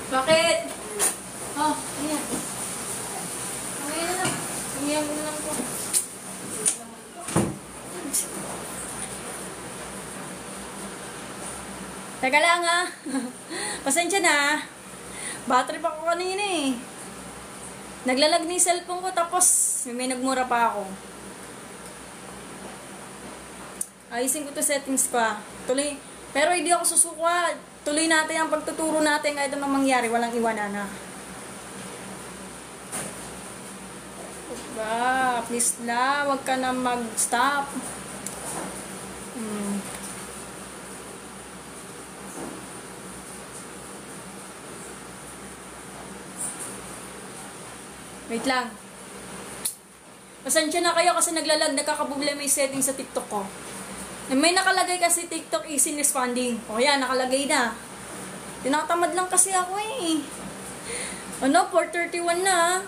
Bakit? Oh, ayan. Ayan na lang. Ayan mo lang po. Teka lang ha. Pasensya na. Battery pa ko kanina eh. Naglalag na yung cellphone ko tapos may nagmura pa ako. Ayusin ko to settings pa. Tuloy. Pero hindi ako susuka. Tuloy natin ang pagtuturo natin kahit anong mangyari. Walang iwanan na. Diba? Please na. Huwag ka na mag-stop. Wait lang. Pasensya na kayo kasi naglalag, nagkakaproblema yung setting sa TikTok ko. May nakalagay kasi TikTok easy responding. O yan, nakalagay na. Tinatamad lang kasi ako eh. Ano, 4:31 na.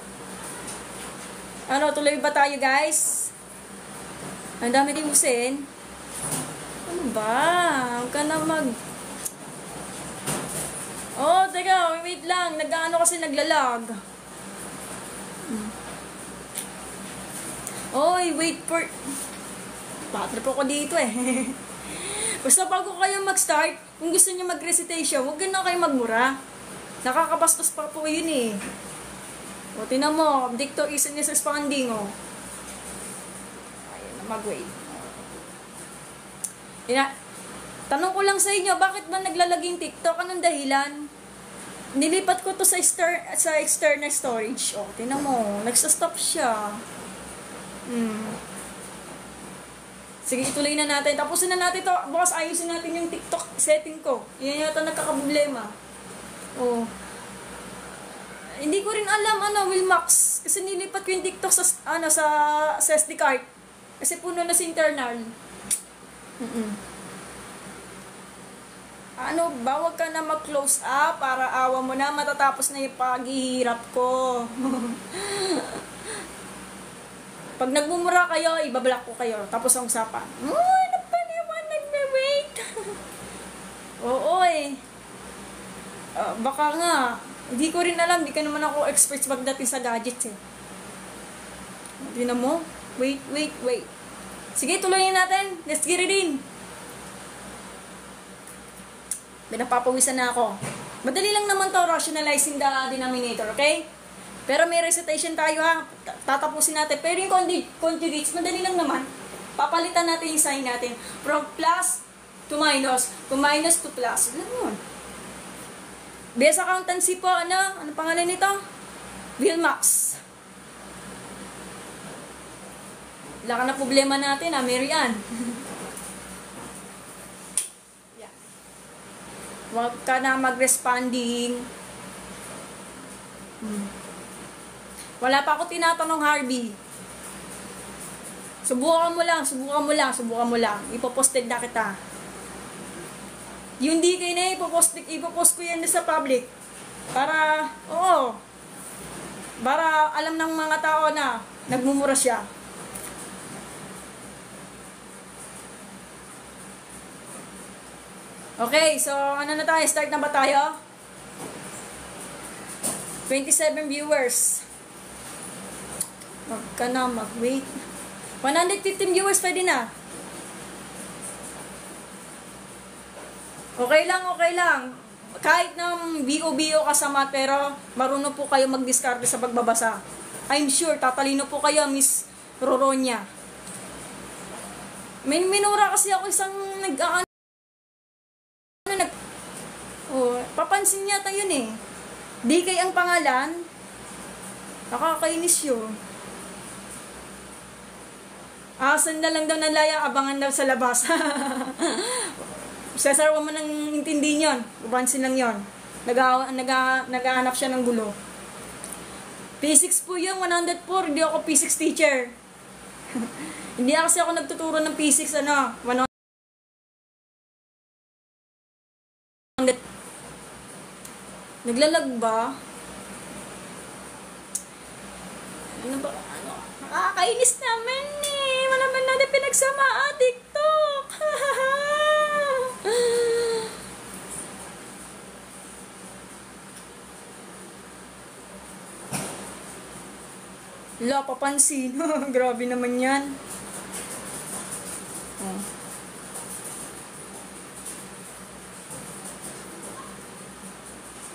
Ano, tuloy ba tayo guys? Ang dami din usin. Ano ba? Huwag ka na mag... Oh, teka, wait lang. Nag-ano kasi naglalag. Oy, wait for... Patrip ako dito eh. Basta bago kayo mag-start, kung gusto niyo mag-recitation, huwag na kayo magmura. Nakakabastos pa po yun eh. O, tinan mo, dicto is responding, oh. Ayun na, mag-wait. Tanong ko lang sa inyo, bakit ba naglalaging TikTok? Anong dahilan? Nilipat ko to sa external storage. O, tinan mo, nagsastop siya. Sige, ituloy na natin. Tapusin na natin to. Bukas ayusin natin yung TikTok setting ko. Yan yata nagkakaproblema. Oh. Hindi ko rin alam Wilmax. Kasi nilipat ko yung TikTok sa sa SD card. Kasi puno na sa internal. Bawag ka na mag-close up para awa mo na matatapos na yung paghihirap ko. Pag nagmumura kayo, ibablock ko kayo. Tapos ang usapan. Ano pa naman nagme-wait? Oo eh. Baka nga. Hindi ko rin alam. Hindi ka naman ako expert pagdating sa gadgets eh. Hindi na mo. Wait. Sige, tuloyin natin. Let's get it in. Napapawisan na ako. Madali lang naman to rationalizing the denominator, okay? Pero may recitation tayo ha. Tatapusin natin. Pero yung conjugates, madali lang naman. Papalitan natin yung sign natin. From plus to minus. To minus to plus. Alam mo. Base accountancy po, ano pangalan nito? Wilmax. Wala ka na problema natin ha, Mary Ann. Yeah. Huwag ka na mag-responding. Wala pa ako tinatanong, Harvey. Subukan mo lang. Ipoposted na kita. Yung DK na ipopost ko yan sa public. Para alam ng mga tao na nagmumura siya. Okay, so ano na tayo? Start na ba tayo? 27 viewers. Huwag ka na mag-wait. 115 viewers, pwede na. Okay lang. Kahit ng BO ka sa math, pero marunong po kayo mag-discard sa pagbabasa. I'm sure, tatalino po kayo, Miss Roronia. May minura kasi ako isang papansin yata yun eh. DK ang pangalan. Nakakainis yun. Asan na lang daw nalaya, abangan daw sa labas. Cesar, huwag mo nang intindihin yun. Ubansin lang yun. Nagahanap siya ng gulo. P6 po yung 104. Hindi ako P6 teacher. Hindi kasi ako nagtuturo ng P6 100. Naglalag ba? Ano ba? Nakakainis naman eh. Wala man natin pinagsamaan, TikTok. Wala, papansin. Grabe naman yan. Oh.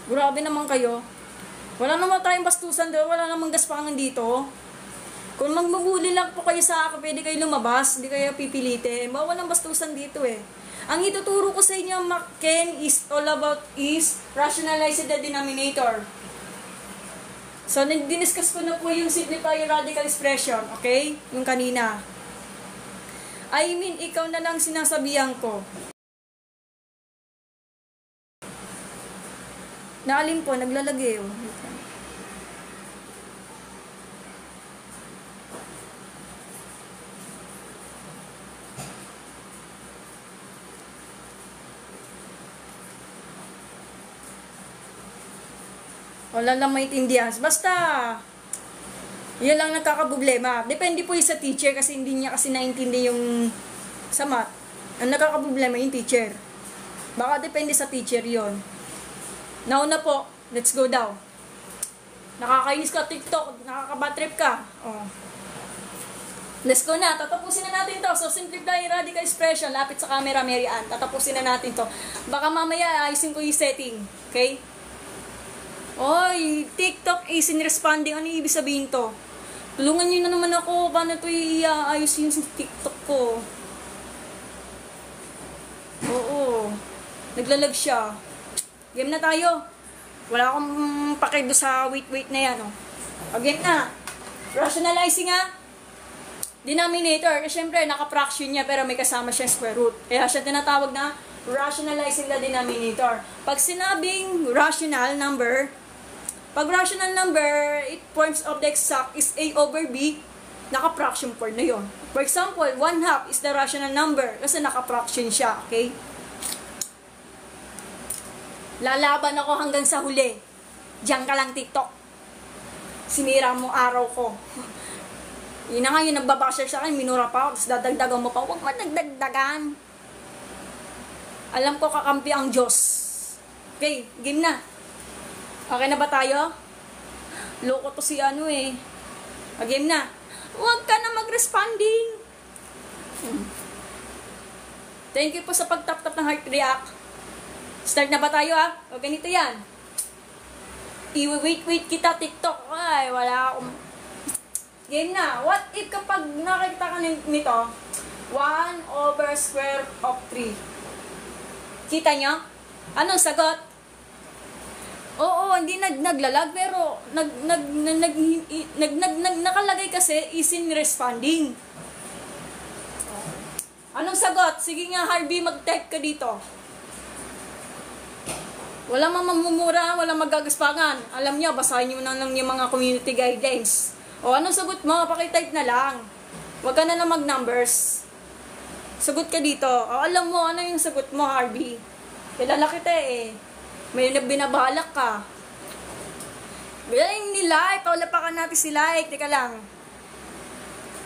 Grabe naman kayo. Wala naman tayong bastusan doon. Wala namang gaspangan dito. Kung magbubuli lang po kayo sa akin, pwede kayo lumabas. Hindi kayo pipilitin. Bawal ng bastusan dito eh. Ang ituturo ko sa inyo, Ken, is all about is rationalize the denominator. So, diniscuss ko na po yung simplify radical expression. Okay? Yung kanina. I mean, ikaw na lang sinasabihan ko. Naalin po, naglalagay oh. Wala lang maintindihan. Basta, yun lang nagkakaproblema. Depende po yung sa teacher kasi hindi niya kasi naintindi yung sa math. Ang nagkakaproblema yung teacher. Baka depende sa teacher yon. Nauna po, let's go daw. Nakakainis ka TikTok, nakakabatrip ka. Oh. Let's go na, tatapusin na natin to. So, simplify radical expression, lapit sa camera, Mary Ann. Tatapusin na natin to. Baka mamaya ayusin ko yung setting. Okay? Oy, TikTok is in responding. Ano ibig sabihin to? Tulungan nyo na naman ako. Paano ito iaayos yung TikTok ko? Oo. Naglalag siya. Game na tayo. Wala akong pakido sa wait na yan. Oh. Game na. Rationalizing nga. Denominator. Kasi syempre, naka-fraction niya pero may kasama siya square root. Kaya siya tinatawag na rationalizing the denominator. Pag sinabing rational number, pag rational number, it forms of the exact is A over B, naka-fraction form na yon. For example, 1/2 is the rational number kasi naka-fraction siya, okay? Lalaban ako hanggang sa huli. Diyan ka lang, TikTok. Sinira mo araw ko. Yun na nga yung nagbabasher sa akin, minura pa ako, tapos dadagdagan mo pa. Huwag madagdagan. Alam ko kakampi ang Diyos. Okay, game na. Okay na ba tayo? Loko to si ano eh. Game na. Huwag ka na mag-responding. Thank you po sa pag-tap-tap ng heart react. Start na ba tayo ah? O ganito yan. I-wait kita TikTok. Ay, wala akong... Game na. What if kapag nakita ka nito, 1/square of 3. Kita nyo? Anong sagot? Oo, hindi naglalag pero nakalagay kasi is in responding. Anong sagot? Sige nga Harvey, mag-type ka dito. Wala mamamumura, wala magagaspangan. Alam nyo, basahin nyo na lang yung mga community guidelines. O, anong sagot mo? Pakitype na lang. Huwag ka na mag-numbers. Sagot ka dito. O, alam mo, ano yung sagot mo, Harvey? Kilala kita eh. May binabalak ka. Galing ni Like. Paulapakan natin si Like. Teka lang.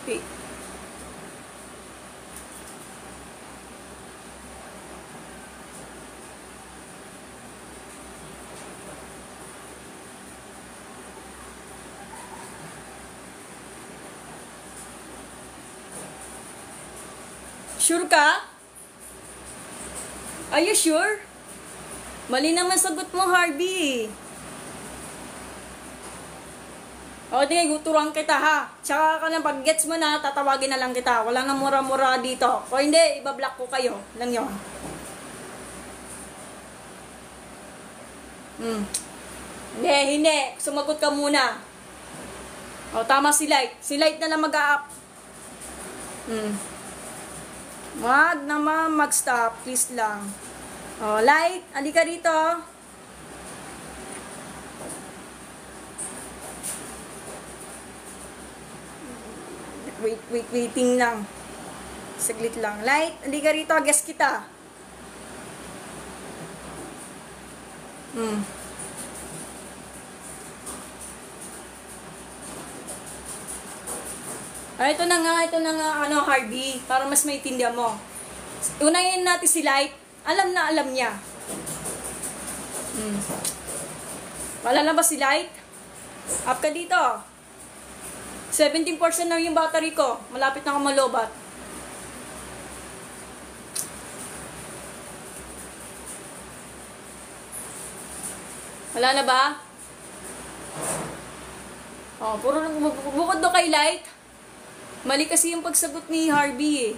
Okay. Sure ka? Are you sure? Mali naman sagot mo, Harvey. O, di, guturuan kita, ha? Tsaka ka na, pag gets mo na, tatawagin na lang kita. Wala nang mura-mura dito. O hindi, ibablock ko kayo. Lang yun. Hindi. Sumagot ka muna. O, tama si Light. Si Light na lang mag-a-up. Wag naman mag-stop. Please lang. O, Light, halika dito. Waiting lang. Saglit lang. Light, halika rito. Guess kita. Ito na nga, Harvey, para mas maintindihan mo. Unahin natin si Light. Alam na alam niya. Wala na ba si Light? Up ka dito. 17% na yung battery ko. Malapit na ako malobat. Wala na ba? Oh, puro bukod do kay Light. Mali kasi yung pagsagot ni Harvey eh.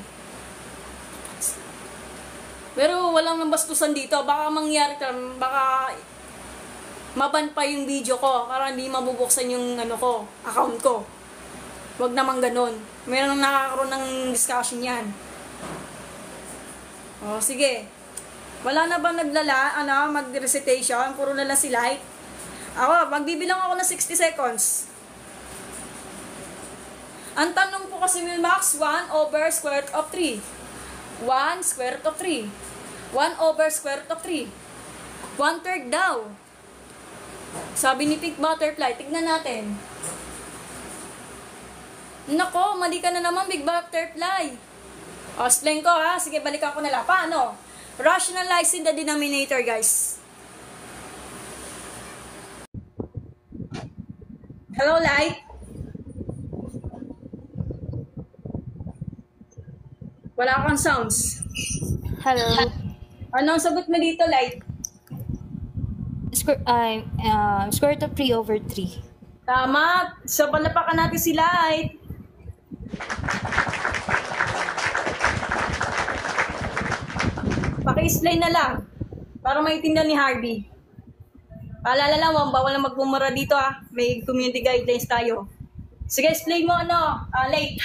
Pero walang nambastusan dito. Baka mangyari, baka maban pa yung video ko para hindi mabubuksan yung account ko. Wag naman ganun. Meron nakakaroon ng discussion yan. Oh, sige. Wala na ba mag-recitation? Puro na lang si Light. Ako, magbibilang ako ng 60 seconds. Ang tanong po kasi Max, 1 over square root of 3. 1 square root of 3. 1 over square root of 3. 1/3 daw. Sabi ni Pink Butterfly, tignan natin. Nako, mali ka na naman, Big Butterfly. O, explain ko ha. Sige, balikan ko na lang. Paano? Rationalizing the denominator, guys. Hello, Light? Wala kang sounds. Hello. Anong sagot mo dito, Light? Square root of 3 over 3. Tama. So, palapakan natin si Light. Paki-explain na lang. Para maitindihan ni Harvey. Paalala lang, bawal na magmumura dito ha. May community guidelines tayo. Sige, explain mo Light.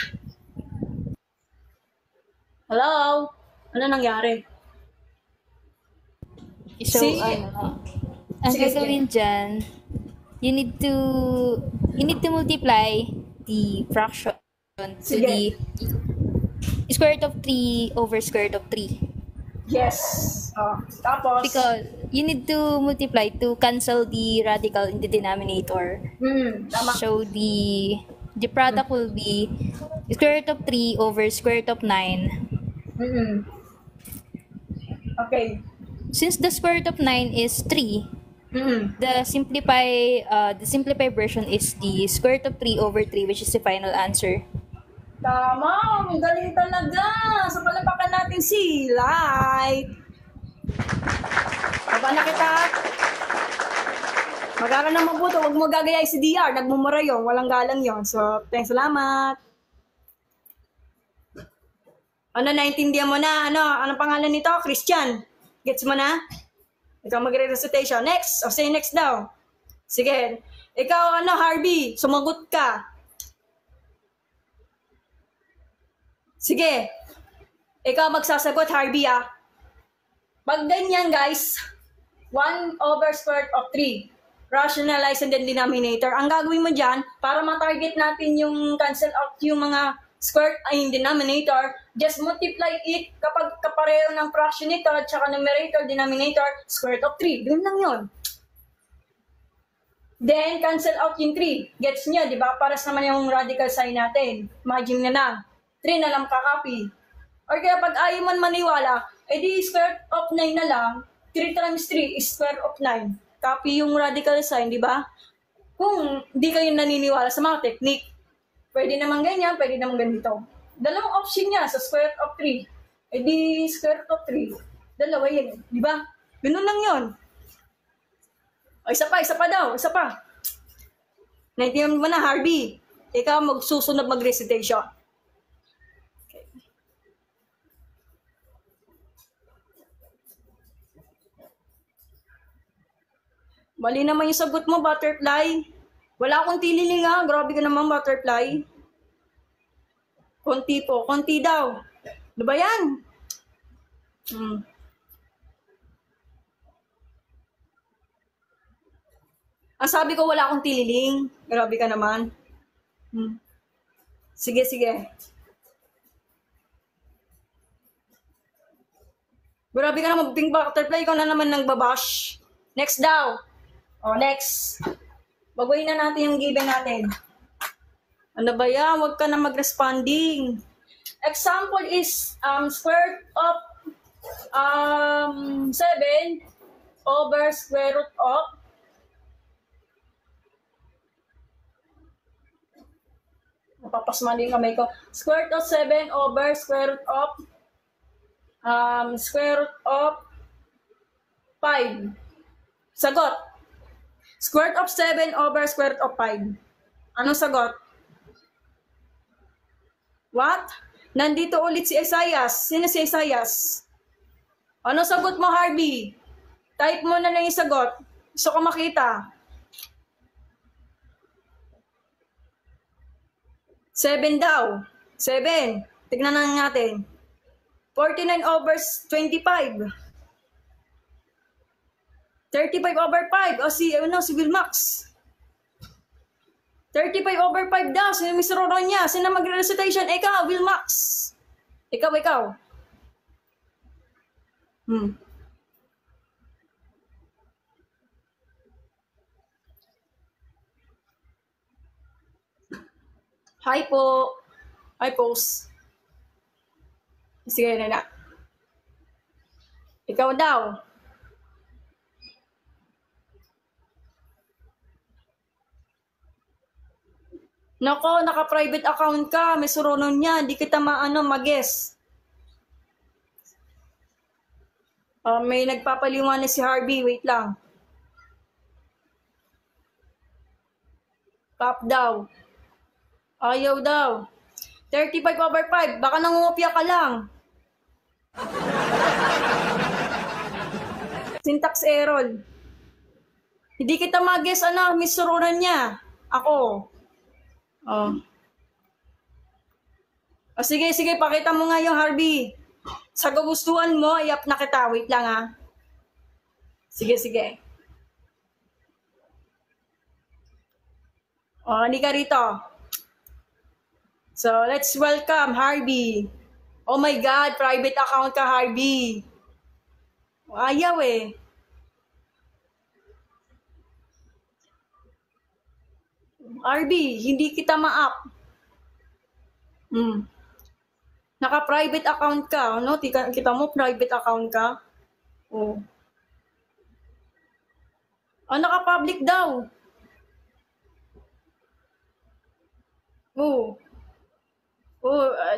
Hello? Ano nangyari? So, ang gagawin dyan, you need to multiply the fraction to the square root of 3 over square root of 3. Yes. Tapos? Because you need to multiply to cancel the radical in the denominator. Tama. So, the product will be square root of 3 over square root of 9. Okay. Since the square root of 9 is 3, the simplified version is the square root of 3 over 3, which is the final answer. Tama! Ang galing talaga! So, palapakan natin si Light. Aba na kita. Mag-aral na mabuto. Huwag mo gagayay si DR. Nagmumura yun. Walang galang yon. So, thanks, salamat. Naintindihan mo na? Anong pangalan nito? Christian. Gets mo na? Ikaw magre-recitation. Next. Say next daw. Sige. Ikaw, Harvey. Sumagot ka. Sige. Ikaw magsasagot, Harvey, Pag ganyan, guys, 1 over square root of 3. Rationalize and then denominator. Ang gagawin mo dyan, para ma-target natin yung cancel out yung mga square in denominator, just multiply it kapag kapareho ng fraction nito at saka numerator, denominator, square root of 3. Doon lang yun. Then, cancel out yung 3. Gets nyo, di ba? Paras naman yung radical sign natin. Imagine na lang. 3 na lang kakopy. Or kaya pag ayaw man maniwala, edi square root of 9 na lang. 3 times 3 is square root of 9. Copy yung radical sign, di ba? Kung di kayo naniniwala sa mga technique, pwede naman ganyan, pwede naman ganito. Dalawang option niya sa square root of 3. E di square root of 3. Dalawa yan. Di ba? Ganun lang yun. O, isa pa daw. Isa pa. Naintindihan mo na, Harvey. Ikaw magsusunod mag-recitation. Okay. Mali naman yung sagot mo, Butterfly. Wala akong tililing Grabe ka naman, Butterfly. Konti po. Konti daw. Ano ba yan? Ang sabi ko, wala akong tililing. Grabe ka naman. Sige. Grabe ka naman, Pink Butterfly. Ikaw na naman nang babash. Next daw. Next. Baguhin na natin yung given natin. Ano ba yan? Huwag ka na mag-responding. Example is square root of 7 over square root of Napapasma din yung kamay ko. Square root of 7 over square root of 5. Sagot. Square root of 7 over square root of 5. Anong sagot? What? Nandito ulit si Isaias. Sino si Isaias? Ano sagot mo, Harvey? Type mo na lang yung sagot. Gusto ko makita. 7 daw. 7. Tignan na natin. 49 over 25. 35 over 5. O si Wilmax. 35 over 5 daw. Sino Mr. Roronya? Sino magre-recitation? Ikaw, Wilmax. Ikaw. Hi po. Hi, post. Sige na. Ikaw daw. Nako, naka-private account ka. May suronon niya. Hindi kita mag-guess. May nagpapaliwanag si Harvey. Wait lang. Pop daw. Ayaw daw. 35 over 5. Baka nangungopia ka lang. Syntax error. Hindi kita mag-guess, Miss suronon niya. Ako. Sige, pakita mo nga yung Harvey. Sa kagustuhan mo, i-up na kita. Wait lang, ha. Sige. Hindi ka rito. So, let's welcome Harvey. Oh my God, private account ka, Harvey. Ayaw eh. Harvey, hindi kita ma-up. Naka-private account ka, no? Kita mo, private account ka. Naka-public daw.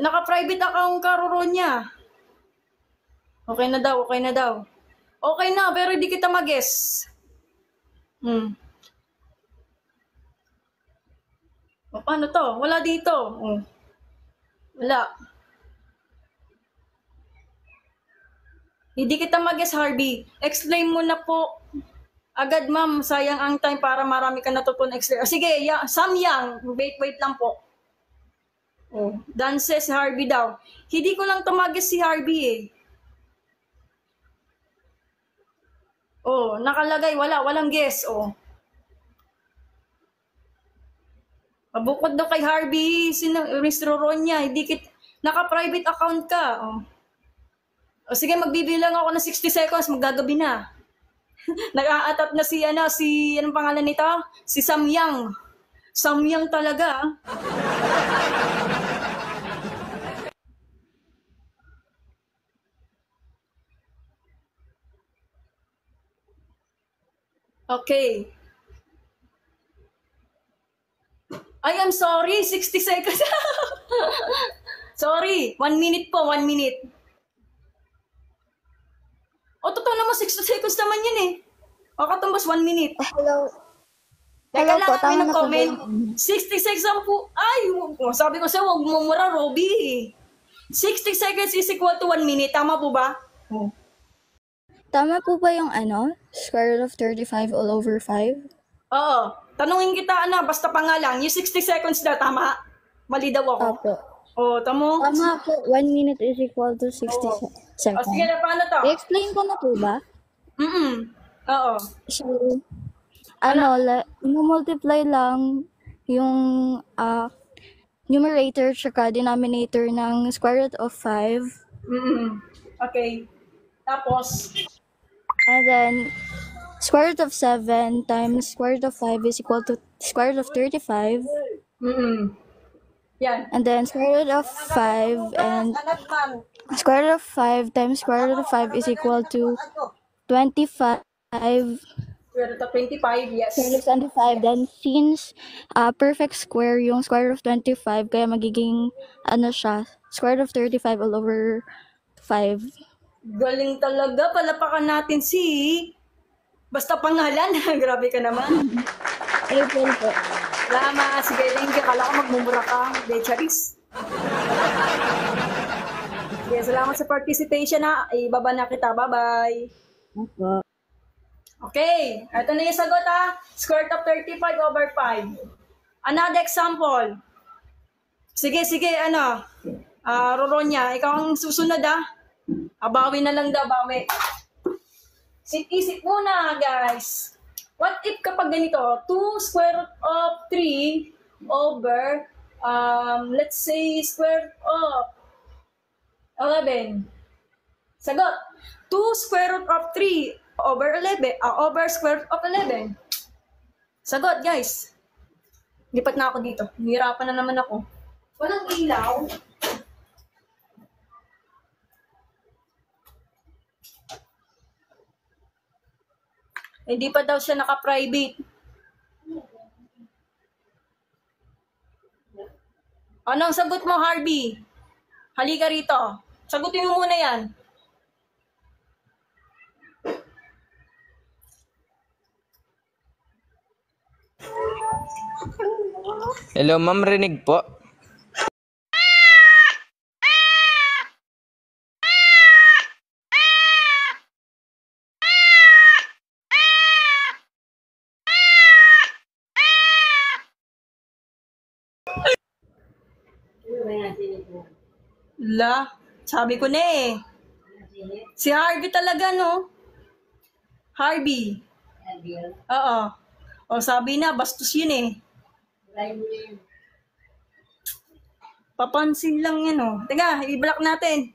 Naka-private account ka, Roronya. Okay na daw. Okay na, pero hindi kita mag-guess. Paano to? Wala dito. Wala. Hindi kita mag-guess, Harvey. Explain mo na po. Agad, ma'am. Sayang ang time para marami ka natutunan explain. Sige, Samyang. Wait lang po. Dances, Harvey daw. Hindi ko lang tumag-guess si Harvey eh. Nakalagay. Walang guess. Bukod daw kay Harvey, Mr. Roronya, naka-private account ka. Sige, magbibilang ako ng 60 seconds, magagabi na. Nag-a-atap na anong pangalan nito? Si Samyang. Samyang talaga. Okay. I am sorry, 60 seconds. Sorry, 1 minute po, 1 minute. Totoo naman, 60 seconds naman yun eh. Katumbas 1 minute. Hello. Teka lang, po, may tama na po nag-comment. ba 60 seconds po. Ay, sabi ko sa'yo, huwag mo mura, Robby. 60 seconds is equal to 1 minute. Tama po ba? Tama po ba yung square root of 35 all over 5? Oo. Tanungin kita, basta pangalan. Yung 60 seconds na, tama? Mali daw ako. Opo. Tamo? Tama po, 1 minute is equal to 60 seconds. Sige na, paano to? I-explain ko na po ba? Oo. So, multiply lang yung numerator tsaka denominator ng square root of 5. Okay. Tapos? And then, square root of 7 times square root of 5 is equal to square root of 35. Yan. And then square root of 5 and square root of 5 times square root of 5 is equal to 25 Square root of 25, yes. Square root of 25. Then, since perfect square yung square root of 25, kaya magiging, ano siya, square root of 35 all over 5. Galing talaga. Palapakan natin si... Basta pangalan. Grabe ka naman. April po. Salamat. Sige, thank you. Kala ko magmumura ka. De Charis. Sige, salamat sa participation ha. Ibaba na kita. Bye-bye. Opo. Okay. Ito na yung sagot ha. Square root of 35 over 5. Another example. Sige, ano. Roronya, ikaw ang susunod ha. Bawi na lang daw, bawi. Isip muna, guys. What if kapag ganito, 2 square root of 3 over, let's say, square root of 11. Sagot. 2 square root of 3 over 11, over square root of 11. Sagot, guys. Lipat na ako dito. Hihirapan na naman ako. Walang ilaw. Hindi pa daw siya naka-private. Anong sagot mo, Harvey? Halika rito. Sagutin mo muna yan. Hello, ma'am. Rinig po. La, sabi ko na eh. Si Harvey talaga, no? Harvey. Oo. O, sabi na, bastos yun eh. Papansin lang yan, oh. Teka, i-block natin.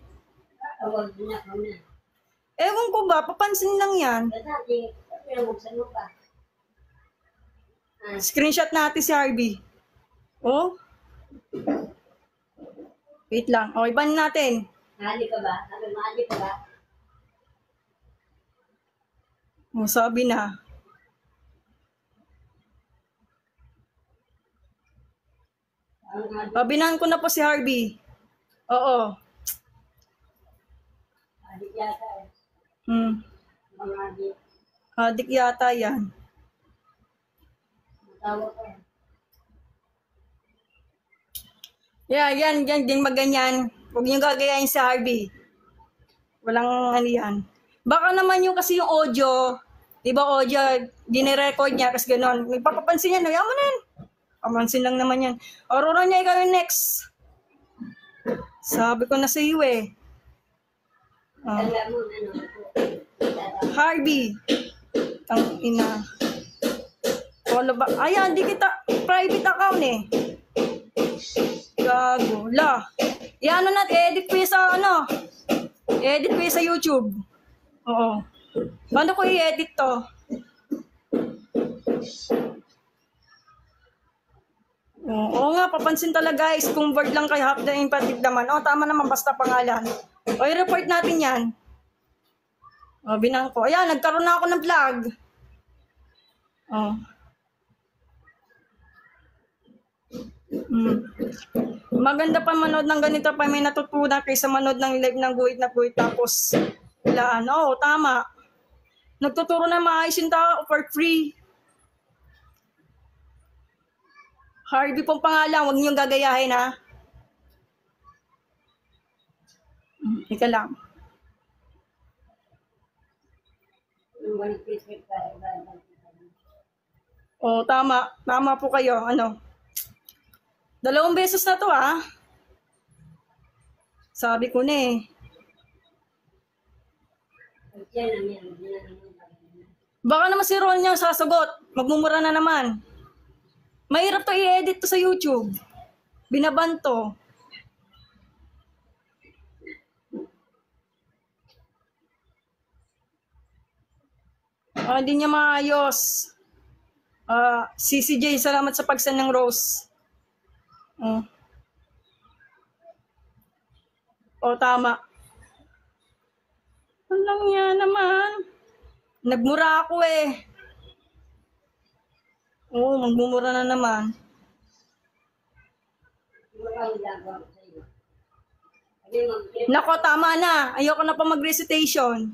Ewan ko ba, papansin lang yan. Screenshot natin si Harvey. Oh. Wait lang. O, iban natin. Mahali ka ba? Mahali ka ba? O, sabi na. Binahan ko na po si Harvey. Oo. Adik yata eh. Mga adik. Adik yata yan. Matawag ka. Yeah, yan din maganyan. Huwag niyong gagayain si Harvey. Walang ano yan. Baka naman yung kasi yung audio, di ba audio, dinirecord niya, kasi gano'n. May papapansin niya, yaman na yan. Papansin lang naman yan. Aurora niya, ikaw yung next. Sabi ko na sa iyo eh. Alam mo, ano, Harvey. Ang ina. Wala ba? Ayan, di kita, private account eh. Gago. La. Yan, ano natin, edit ko yung sa, ano, edit ko yung sa YouTube. Oo. Paano ko i-edit to? Oo nga, papansin talaga guys, kung word lang kayo, half the impact naman. O, tama naman, basta pangalan. O, i-report natin yan. O, binang ko. Ayan, nagkaroon na ako ng vlog. O. Maganda pa manood ng ganito pa may natutunan kaysa manood ng live ng guhit na guhit tapos laan. Oo, tama. Nagtuturo na maayos yung tao for free. Harvey pong pangalan, huwag niyong gagayahin ha. Ika lang. yung 150 ka. Oo, tama. Tama po kayo. Ano? 2 beses na to ha. Sabi ko na eh. Yan ang meron. Baka naman si Ron niya sasagot. Magmumura na naman. Mahirap to i-edit to sa YouTube. Binaban to. Hindi niya maayos. CCJ, salamat sa pag-send ng rose. Tama. Alam niya naman. Nagmura ako eh. Oo, magmumura na naman. Nako, tama na. Ayoko na pa mag-recitation.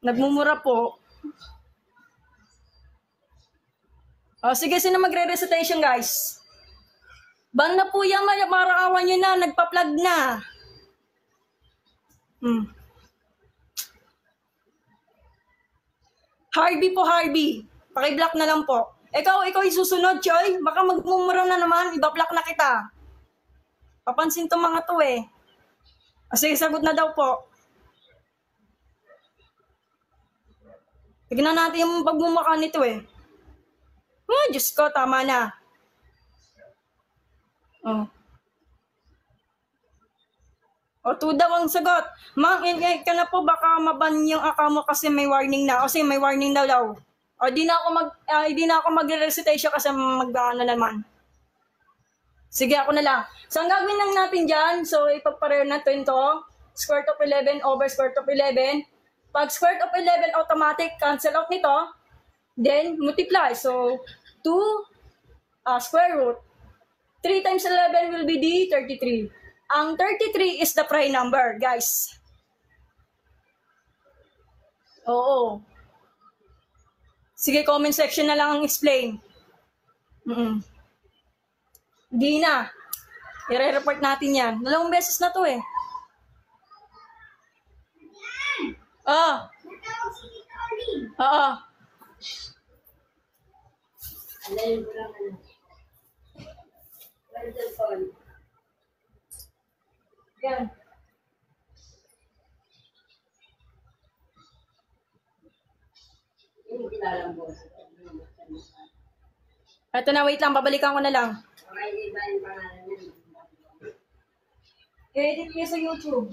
Nagmumura po. O, sige, sino magre-recitation, guys? Ban na po yan, marakawan nyo na. Nagpa-plug na. Harvey po, Harvey. Paki-block na lang po. Ikaw yung susunod, Choy. Baka magmumura na naman. Iba-block na kita. Papansin to mga to eh. Sige, sagot na daw po. Tignan natin yung pagmumukha nito eh. Diyos ko, tama na. O, 2 daw ang sagot. Ma'am, ingay ka na po, baka maban yung account mo kasi may warning na. Kasi may warning daw. O, di na ako mag-recitation kasi mag-ano naman. Sige, ako na lang. So, ang gagawin lang natin dyan, so ipagpareho natin to. Square root of 11 over square root of 11. Pag square root of 11, automatic, cancel out nito. Then, multiply. So, 2 square root. 3 times 11 will be the 33. Ang 33 is the prime number, guys. Oo. Sige, comment section na lang ang explain. Di na. I-report natin yan. 2 beses na to eh. Oo. Yan. Ito na, wait lang. Babalikan ko na lang. I-edit niya sa YouTube.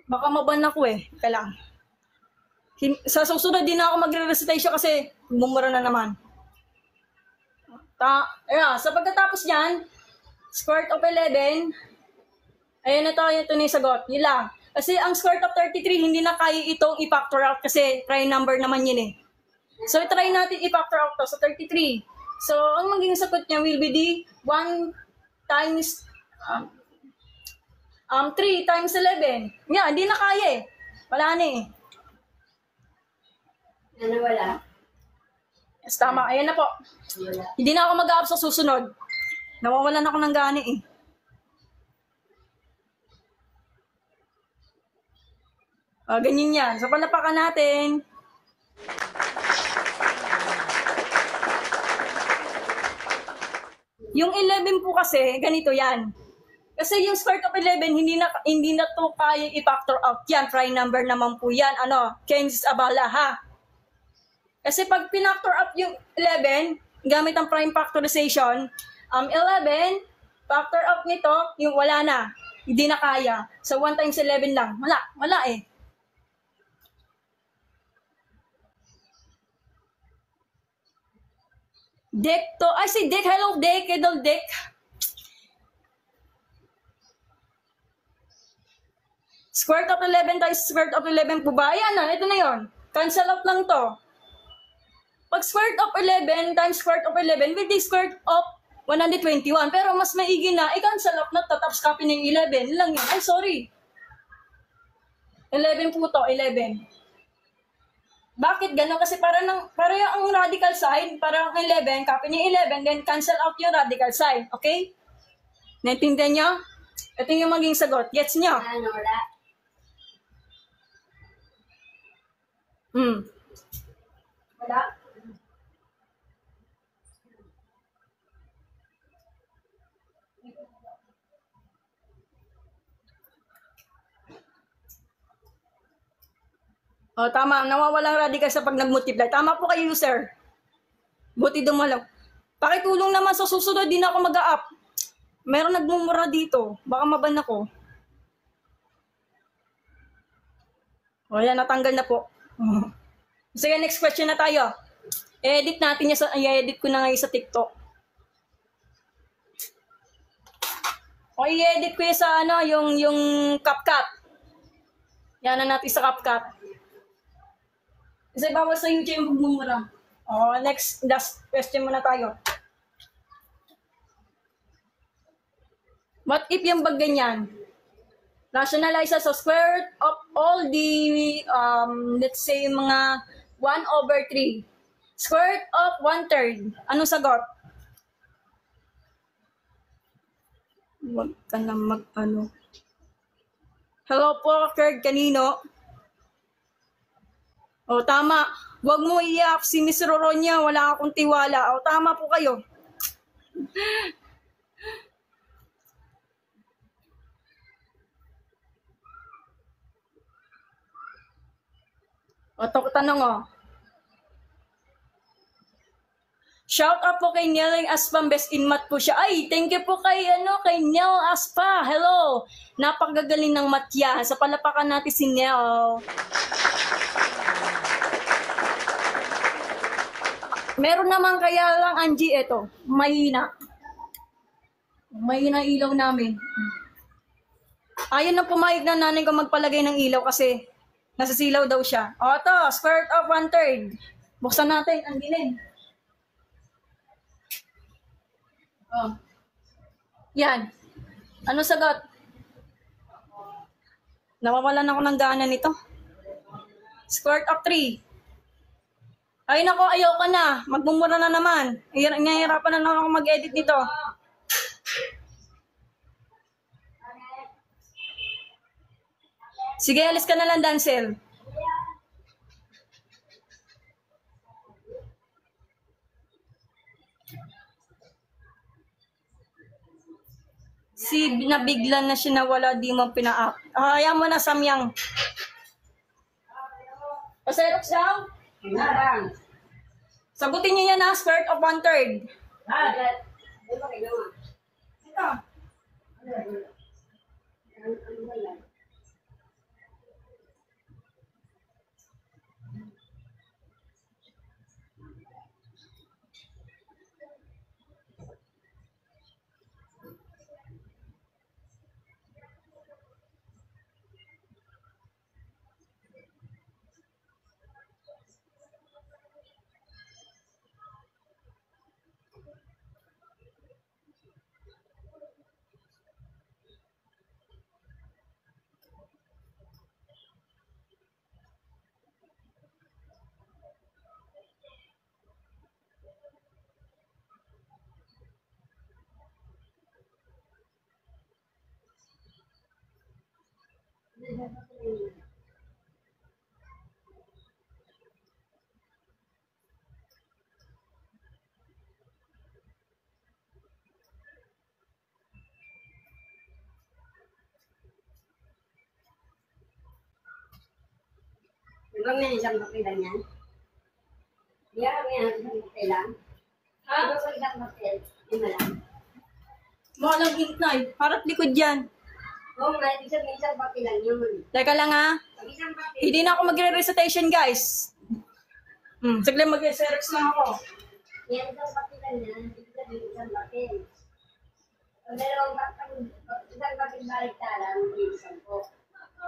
Baka maban ako eh. Ika lang. Sa susunod din ako magre-recitation kasi bumura na naman. So pagkatapos niyan, square root of 11, ayun na tayo, ito na yung sagot. Yun lang. Kasi ang square root of 33, hindi na kaya itong i-factor out kasi prime number naman yun eh. So try natin i-factor out to sa 33. So ang magiging sagot niya will be the 1 times 3 times 11. Yan, hindi na kaya eh. Wala na eh. Ano wala? Yes, tama. Ayan na po. Hindi na ako mag-up sa susunod. Nawawalan ako ng gani eh. Ganyan yan. So, palapakan natin. Yung 11 po kasi, ganito yan. Kasi yung square root of 11, hindi na to kaya i-factor out yan. Prime number naman po yan. Kansas Abala ha. Kasi pag pinactor up yung 11, gamit ang prime factorization, 11, factor up nito, yung wala na. Hindi na kaya. So, 1 times 11 lang. Wala eh. Dick to, si Dick, hello Dick, idol Dick. Square root of 11 times square root of 11 po ba? Ayan na, ito na yon. Cancel out lang to. Pag square root of 11 times square root of 11 will be square root of 121. Pero mas maigi na, i-cancel out na to, tapos copy ng 11. Lang yun. Ay, sorry. 11 po to, 11. Bakit gano'n? Kasi para ang radical sign, para ang 11, copy niya 11, then cancel out yung radical sign. Okay? Naintindihan nyo? Ito yung maging sagot. Gets nyo? Ano wala? Wala? Tama. Nawawalang radical sa pag nag-multiply. Tama po kayo, sir. Buti dumalaw. Pakitulong naman sa susunod, di na ako mag-a-up. Meron nagmumura dito. Baka maban ako. Yan, natanggal na po. Sige, next question na tayo. I-edit natin i-edit ko na ngayon sa TikTok. O i-edit ko yung sa ano, yung CapCut. Yan na natin sa CapCut. Kasi bawal sa YouTube yung magmumura. O, next, last question muna tayo. What if yung bag ganyan? Rationalize as a square root of all the, let's say, mga 1/3. Square root of 1/3. Anong sagot? Huwag ka na mag-ano. Hello po, Kurt, kanino? O, tama. Huwag mo iyak si Miss Roronia. Wala akong tiwala. O, tama po kayo. O, tanong o. Shout out po kay Neil Aspa, best in math po siya. Ay, thank you po kay Neil Aspa. Hello. Napakagaling ng math yan. Sa palapakan natin si Neil. Meron naman kaya lang, Angie, ito. Mahina. Mahina ilaw namin. Ayun na pumayag na nanay ko magpalagay ng ilaw kasi nasasilaw daw siya. O, ito, square root of 1/3. Buksan natin, ang gilid. Oh. Yan. Ano sagot? Nawawalan ako ng gana nito. Square root of 3. Ay nako, ayoko na. Magmumura na naman. Nahihirapan na naman ako mag-edit dito. Sige, alis ka na lang, Dancel. Si nabiglan na siya nawala, di mo pina-up. Hayaan mo na, Samyang. Paserox daw? Sagutin niyo yan, square root of 1/3. Ito. Di ba may isang papel lang yan? Di ba may isang papel lang? Ha? Di ba may isang papel? Lima lang. Malang hintay. Harap likod yan. Oo, may isang papel lang yun. Teka lang ha. Pag isang papel, Hindi na ako magre-recitation, guys. Saglit mag-Xerox lang ako. yan isang papel lang yan. Ibig sabihin isang papel. Pag dalawang papel, isang papel baliktaran, hindi isang po. Ha?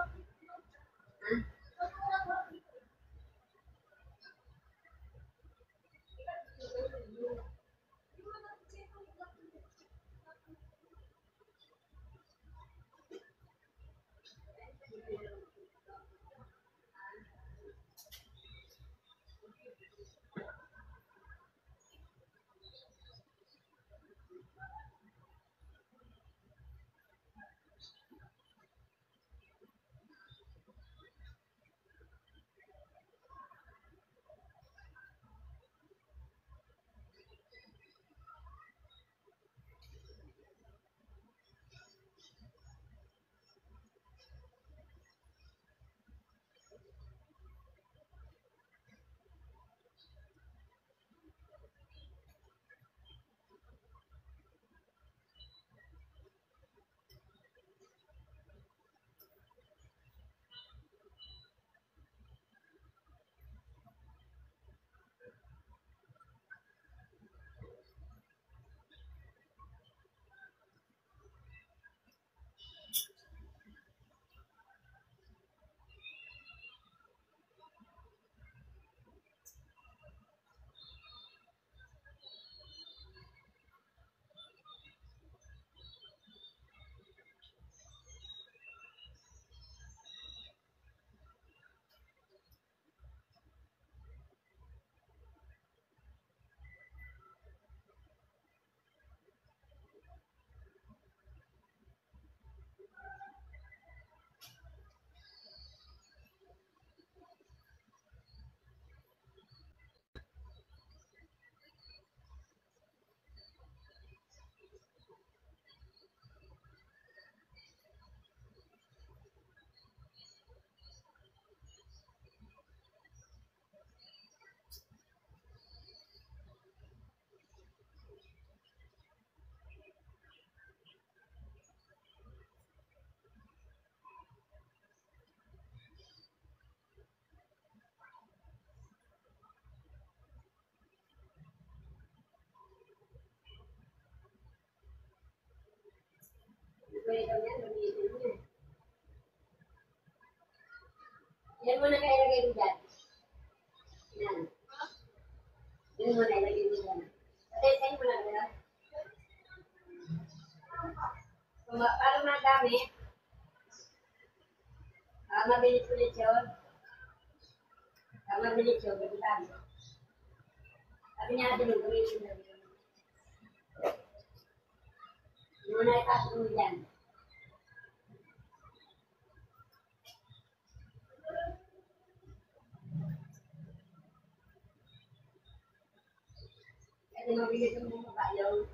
Mabilis ulit yun. Mabilis yun. Sabi niya natin yung gamitin na yun. Hindi mo na itasunod yan. Kasi mabilis yung bumaba yung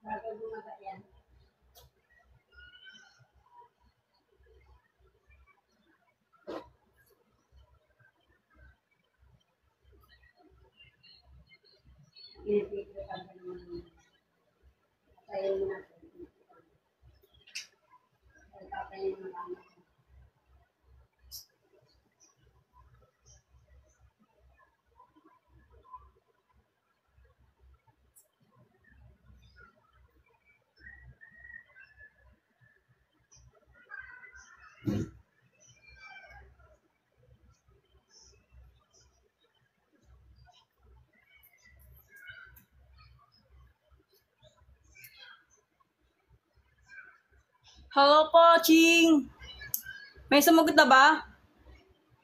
bago bumaba yan. Pinipigil ka ba naman? Patayin mo na. Patayin mo na. Hello po, Ching! May sumagot na ba?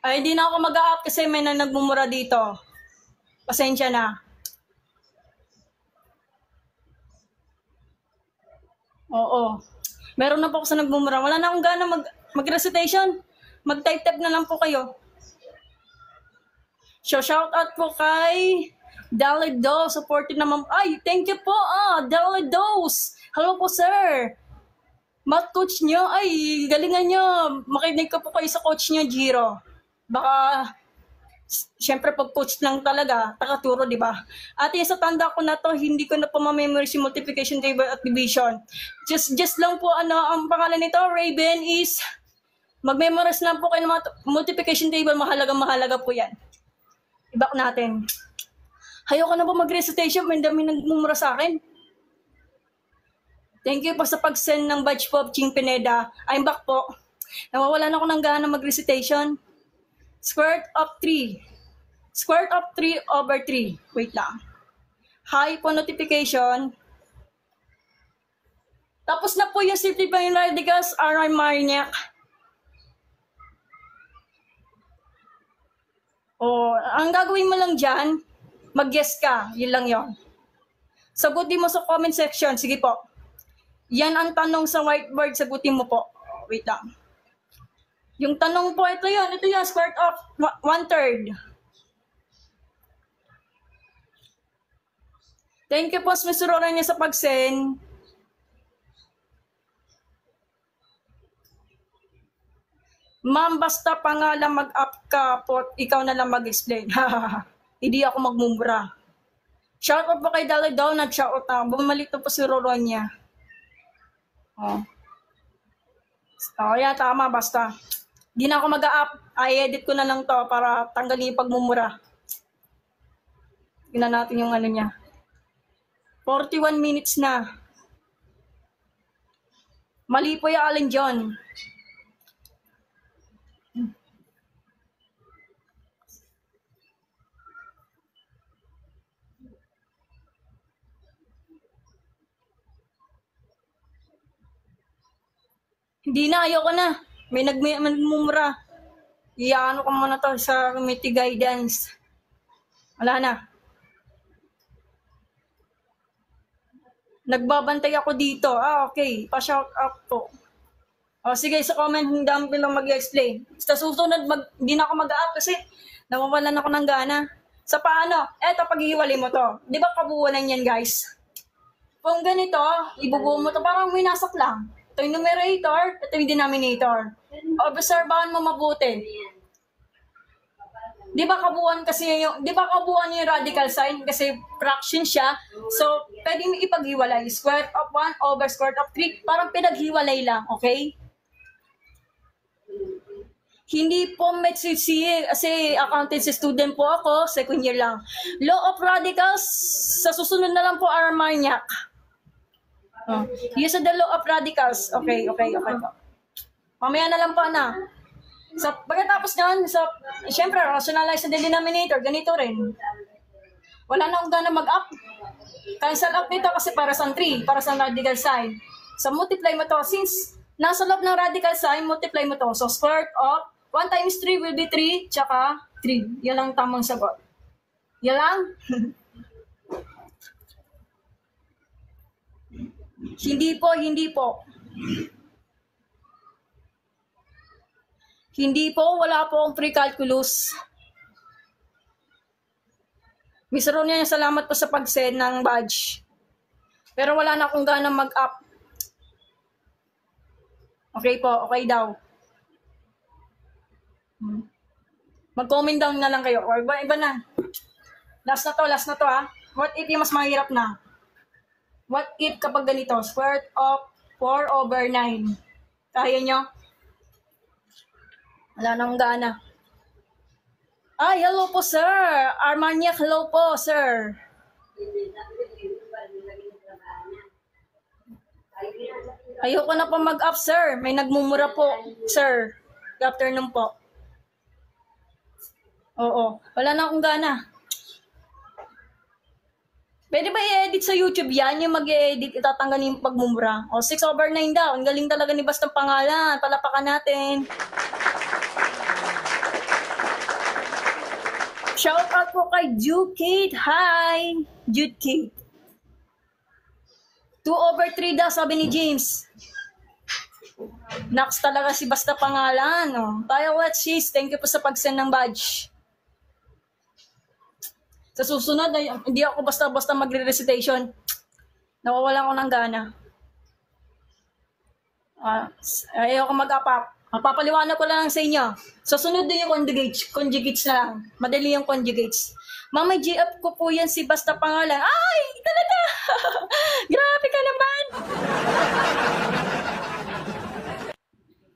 Ay, hindi na ako mag-a-up kasi may nagmumura dito. Pasensya na. Oo. Meron na po ako sa nagmumura. Wala na akong gana mag-recitation. Mag-type-type na lang po kayo. So, shout out po kay Dalido. Supported naman. Ay, thank you po. Dalidos. Hello po, sir. Math coach nyo, ay, galingan nyo. Makinig ka po kayo sa coach nyo, Jiro. Baka, syempre pag coach lang talaga, takaturo, di ba? At yung sa tanda ko na to, hindi ko na po ma-memory si multiplication table at division. Just lang po, ang pangalan nito, Raven, is mag-memorize lang po kayo ng multiplication table, mahalaga po yan. I-back natin. Ayoko na po mag-recitation, may dami nagmumura sa akin. Thank you po sa pag-send ng badge po, Ching Pineda. I'm back po. Nawawalan ako ng gana mag-recitation. Square root of 3. Square root of 3 over 3. Wait lang. Hi po notification. Tapos na po yung simplifying radicals, R.R. Marniak. Ang gagawin mo lang dyan, mag-guess ka. Yun lang yon. Sagutin mo sa comment section. Sige po. Yan ang tanong sa whiteboard, sagutin mo po. Wait lang. Yung tanong po, ito yun, square root of 1/3. Thank you po, Ms. Aurora niya sa pag-send. Ma'am, basta pa nga lang mag-up ka po, ikaw na lang mag-explain. Hindi ako magmumura. Shout out po kay Dali daw, nag-shout out. Bumalito po si Aurora niya. Yeah, tama, basta. Di na ako mag-a-up. I-edit ko na lang to para tanggalin yung pagmumura. Tingnan natin yung ano niya. 41 minutes na. Mali po yung Allen John. Hindi na, ayoko na. May nagmumura. Iyaano ko muna to sa committee guidance. Wala na. Nagbabantay ako dito. Okay. Pa-shout out po. Sige, sa comment, hindi lang mag-explain. Sa susunod, hindi na ako mag-up kasi nawawalan ako ng gana. Sa paano? Eto, paghihiwalay mo to. Di ba kabuuan yan, guys? Kung ganito, ibubuo mo to, parang winasak lang. Ito yung numerator, ito yung denominator. Obserbahan mo mabuti. Di ba kabuuan yung radical sign kasi fraction siya. So, pwedeng ipaghiwalay. Square root of 1 over square root of 3. Parang pinaghiwalay lang, okay? Hindi po MCC kasi accountancy student po ako, second year lang. Law of radicals, sa susunod na lang po, Armagnac. Oh. Use of the law of radicals. Okay po. Mamaya na lang po na. So, pagkatapos nun, syempre, rationalize the denominator, ganito rin. Wala na akong gana mag-up. Cancel up nito kasi para sa 3, para sa radical sign. So, multiply mo to. Since nasa loob ng radical sign, multiply mo to. So, square root of 1 times 3 will be 3, tsaka 3. Yan lang tamang sagot. Yan lang. Hindi po. Wala po akong pre-calculus. Miss Ronia, salamat po sa pag-send ng badge. Pero wala na akong ganang mag-up. Okay po, okay daw. Mag-comment down na lang kayo. Or iba na. Last na to ha. What if yung mas mahirap na? What if kapag ganito? Square root of 4 over 9. Kaya nyo? Wala nang gana. Ay, hello po, sir. Armaniac, hello po, sir. Ayoko na po mag-up, sir. May nagmumura po, sir. Good afternoon po. Oo. Wala na akong gana. Pwede ba i-edit sa YouTube yan? Yung mag-i-edit, itatanggalin yung pagmumura. O, 6 over 9 daw. Ang galing talaga ni Bastang Pangalan. Palapakan natin. Shout out po kay Jude Kate. Hi! Jude Kate. 2 over 3 daw, sabi ni James. Next talaga si Basta Pangalan. Oh. Tayo, what she's. Thank you po sa pag-send ng badge. Sa susunod, hindi ako basta-basta magre-recitation. Nawawalan ko ng gana. Ayoko mag-up-up. Papaliwanag ko lang sa inyo. Sa sunod din yung conjugates na lang. Madali yung conjugates. Mama, G-up ko po yan si Basta Pangalan. Ay, talaga! Grabe ka naman!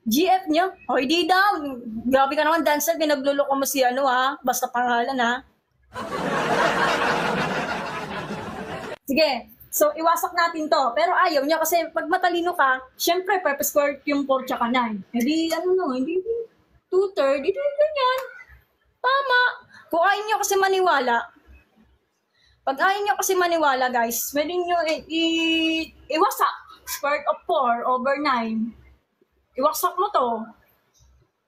GF nyo? O, hindi daw. Grabe ka naman, dancer. Pinagluloko mo si Basta Pangalan, ha? Sige. So, iwasak natin to. Pero ayaw niya kasi pag matalino ka, syempre, purpose squared yung 4 tsaka 9. Hindi, hindi 2/3, hindi ganyan. Tama. Kung ayaw niyo kasi maniwala, guys, pwede niyo iwasak. Square root of 4 over 9. Iwasak mo to.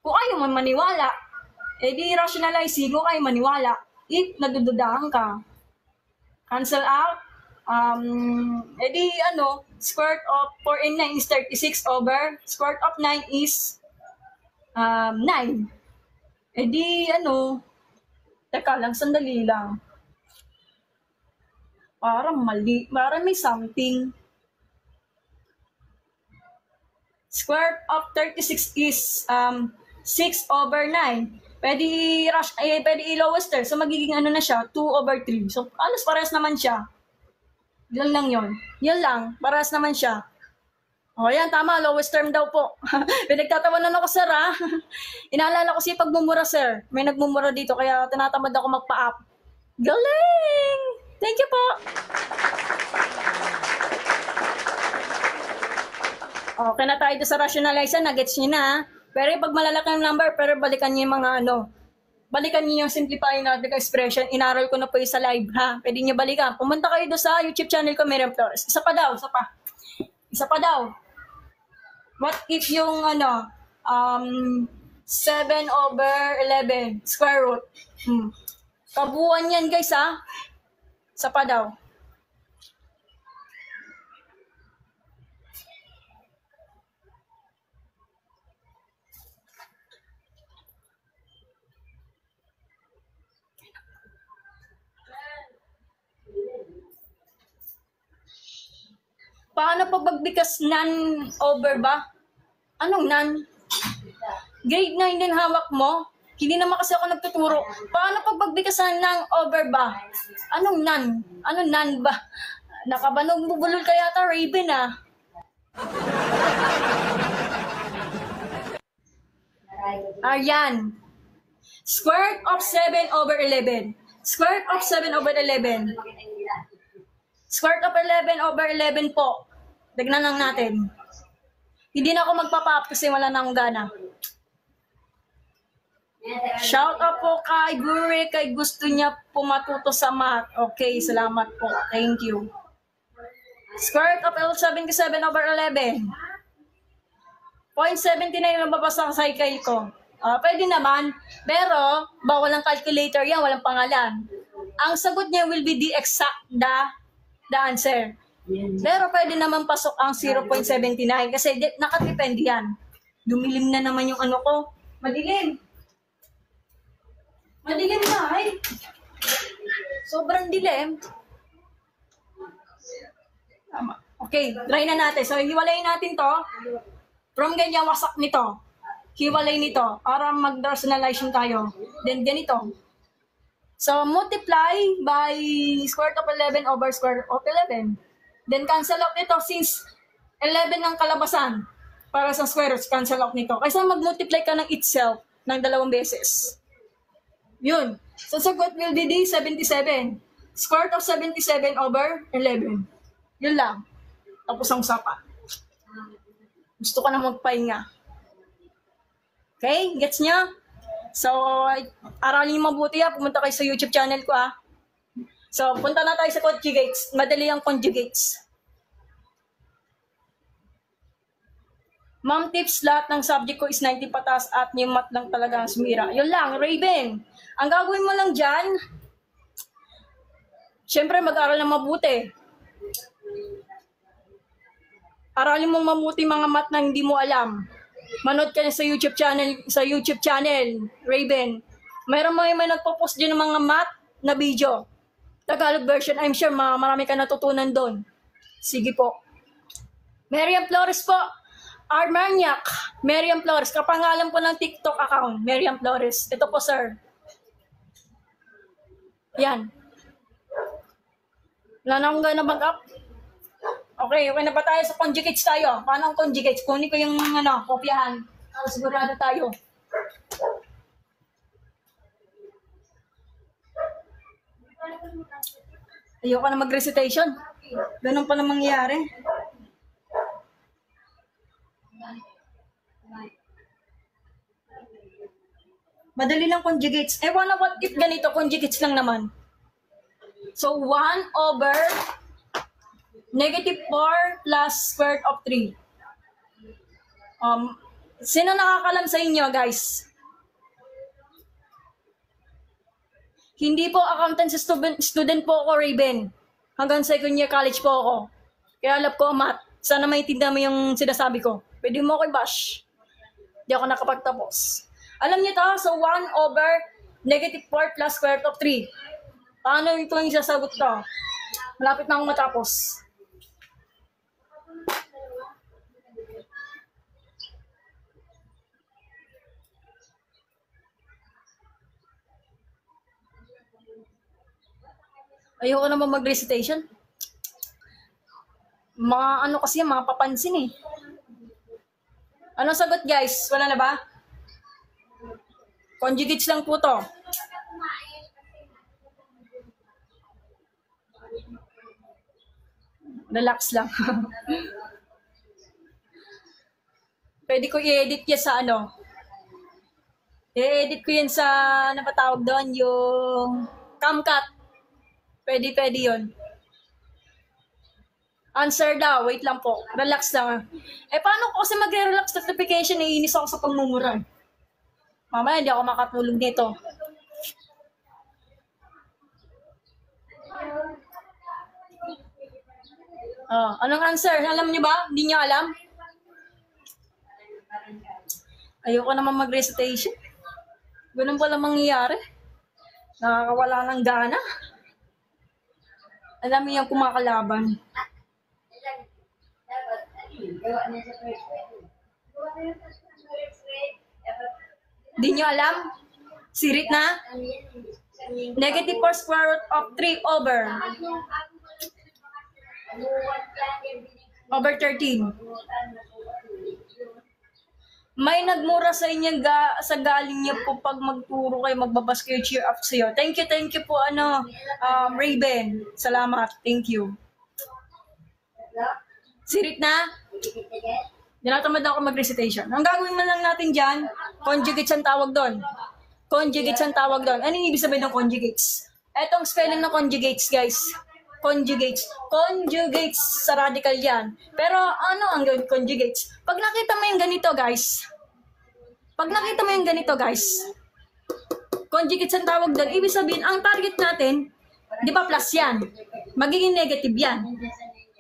Kung ayaw mo maniwala, di rationalize kung ayaw maniwala. If nadududahan ka, cancel out. Square root of 4 and 9 is 36 over. Square root of 9 is 9. Teka lang, sandali lang. Parang mali. Parang may something. Square root of 36 is 6 over 9. Pwede i-lowest term. So, magiging na siya, 2 over 3. So, alas parehas naman siya. Yan lang yun. Yan lang. Parehas naman siya. O, yan. Tama. Lowest term daw po. Pinagtatawanan ako, sir, ha? Inaalala ko si pagmumura, sir. May nagmumura dito, kaya tinatamad ako magpa-up. Galing! Thank you po. Okay na tayo sa rationalizer. Nagets nyo na, ha? Pero pag malalaki ang number, pero balikan niyo yung mga balikan niyo yung simplifying radical expression. Inaral ko na po yung sa live, ha? Pwede niyo balikan. Pumunta kayo doon sa YouTube channel ko, Miriam Flores. Isa pa daw. What if yung 7 over 11 square root? Kabuuan yan, guys, ha? Isa pa daw. Paano pag magbikas none over ba? Anong none? Grade 9 din hawak mo? Hindi naman kasi ako nagtuturo. Paano pag magbikasan ng over ba? Anong none? Anong none ba? Nakabanong bubulol ka yata, Raven, ah. Aryan. Square root of 7 over 11. Square root of 7 over 11. Square root of 11 over 11 po. Tignan lang natin. Hindi na ako magpapa-up kasi wala na akong gana. Shout out po kay Gure, kay gusto niya po matuto sa math. Okay, salamat po. Thank you. Square root of L77 over 11. 0.79 yung mababasa sa cycle ko. Pwede naman, pero bawal ang calculator yan, walang pangalan. Ang sagot niya will be the exact the answer. Pero pwede naman pasok ang 0.79 kasi nakadepende yan. Dumilim na naman yung ano ko. Madilim. Madilim na ay. Sobrang dilim. Tama. Okay, try na natin. So, hiwalayin natin to. From ganyan, wasak nito. Hiwalay nito. Para mag-rationalize tayo. Then, ganito. So, multiply by square root of 11 over square root of 11. Then, cancel out nito since 11 ang kalabasan. Para sa square root, cancel out nito. Kaysa mag-multiply ka ng itself ng 2 beses. Yun. So, sagot will be the 77. Square root of 77 over 11. Yun lang. Tapos ang usapan. Gusto ka na magpahinga. Okay? Gets niya? So, aralin niyo mabuti ha. Pumunta kayo sa YouTube channel ko ha. So, punta na tayo sa conjugates. Madali ang conjugates. Ma'am tips, lahat ng subject ko is 90 patas at yung math lang talaga ang sumira. Yun lang, Raven. Ang gagawin mo lang dyan, syempre mag-aral ng mabuti. Aralin mong mabuti mga math na hindi mo alam. Manood ka na sa YouTube channel, Raven. Mayroon may nagpo-post dyan ng mga math na video. Tagalog version, I'm sure marami ka natutunan doon. Sige po. Miriam Flores po. Armagnac. Miriam Flores. Kapangalan po ng TikTok account. Miriam Flores. Ito po, sir. Yan. Wala na akong gana mag-up. Okay na ba tayo sa conjugates tayo? Paano ang conjugates? Kunin ko yung kopyahan. Sigurado tayo. Ayoko na mag-recitation. Ganun pala mangyayari. Madali lang conjugates. What if ganito? Conjugates lang naman. So, 1 over negative 4 plus square root of 3. Sino nakakalam sa inyo, guys? Hindi po accountancy student po ako, Raven. Hanggang second year college po ako. Kaya alam ko ang math. Sana maintindihan mo yung sinasabi ko. Pwede mo ako i-bash. Hindi ako nakapagtapos. Alam niyo to? So, 1 over negative 4 plus square root of 3. Paano ito yung sasagot to? Malapit na akong matapos. Ayoko naman mag-recitation. Mga kasi, mga papansin eh. Anong sagot, guys? Wala na ba? Conjugates lang po to. Relax lang. Pwede ko i-edit yan sa I-edit ko yan sa, ano ba tawag doon? Yung CamCut. Pwede yun. Answer daw. Wait lang po. Relax lang. Paano ko kasi magre-relax notification? Naiinis ako sa pagmumura. Mamaya, hindi ako makatulog nito. Anong answer? Alam niyo ba? Hindi niyo alam? Ayoko naman mag-recitation. Ganun pala mangyayari. Nakakawala ng gana. Alam niyo yung kumakalaban. Di nyo alam? Sirit na? Negative 4 square root of 3 over 13. May nagmura sa inyo sa galing niya po pag magturo kayo, magbabas kayo, cheer up sa'yo. Thank you po, Raven. Salamat. Thank you. Sirit na? Dinatamad ako mag-recitation. Ang gagawin man lang natin dyan, conjugates ang tawag doon. Conjugates ang tawag doon. Ano yung ibig sabihin ng conjugates? Etong spelling ng conjugates, guys. Conjugates. Conjugates sa radical yan. Pero ano ang conjugates? Pag nakita mo yung ganito, guys. Conjugates ang tawag doon. Ibig sabihin, ang target natin, di ba plus yan? Magiging negative yan.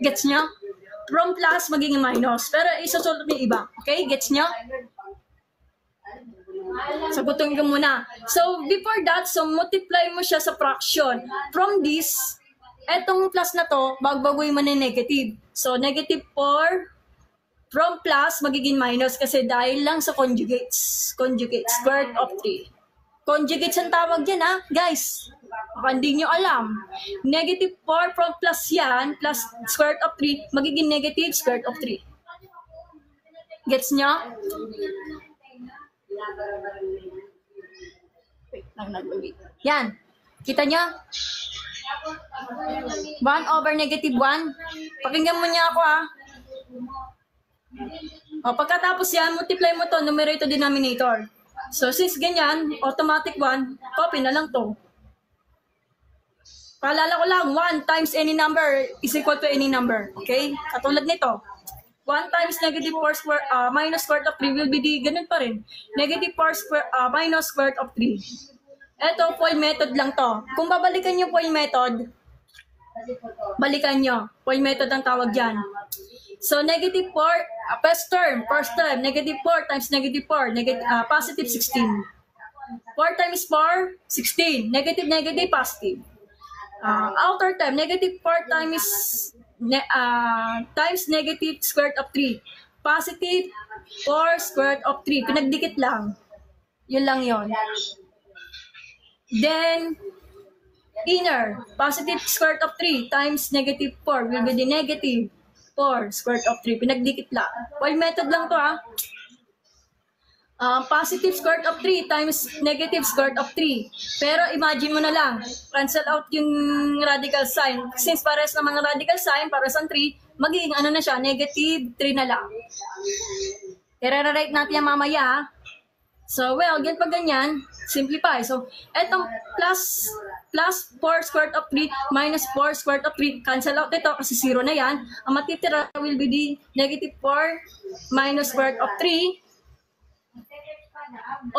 Gets nyo? From plus, magiging minus. Pero isusulot niyo iba. Okay? Gets nyo? Sagutin ko muna. So, before that, so multiply mo siya sa fraction. From this, etong plus na to, bagbagoy mo na negative. So, negative 4, from plus, magiging minus kasi dahil lang sa conjugates. Conjugates, square root of 3. Conjugates ang tawag yan, ha? Guys, baka hindi nyo alam. Negative 4 from plus yan, plus square root of 3, magiging negative square root of 3. Gets nyo? Yan. Kita nyo? 1 over negative 1. Pakinggan mo niya ako, ha? O, pagkatapos yan, multiply mo to, numerator, denominator. So, since ganyan, automatic 1, copy na lang to. Paalala ko lang, 1 times any number is equal to any number. Okay? Katulad nito. 1 times negative 4 square, minus square root of 3 will be the, ganun pa rin. Negative 4 square, minus square root of 3. Ito, FOIL method lang to. Kung babalikan nyo FOIL method, balikan nyo. FOIL method ang tawag dyan. So, negative 4, first term, negative 4 times negative 4, positive 16. 4 times 4, 16. Negative, negative, positive. Outer term, negative 4 times negative square root of 3. Positive 4 square root of 3. Pinagdikit lang. Yun lang yun. Then, inner, positive square root of 3 times negative 4 will be the negative 4 square root of 3. Pinagdikit lang. While method lang to, ha. Positive square root of 3 times negative square root of 3. Pero imagine mo na lang, cancel out yung radical sign. Since pares naman ang radical sign, pares ang 3, magiging ano na siya, negative 3 na lang. I-rewrite natin yan mamaya, ha. So, well, pag ganyan, simplify. So, etong plus 4 square root of 3 minus 4 square root of 3, cancel out ito kasi 0 na yan. Ang matitira will be the negative 4 minus square root of 3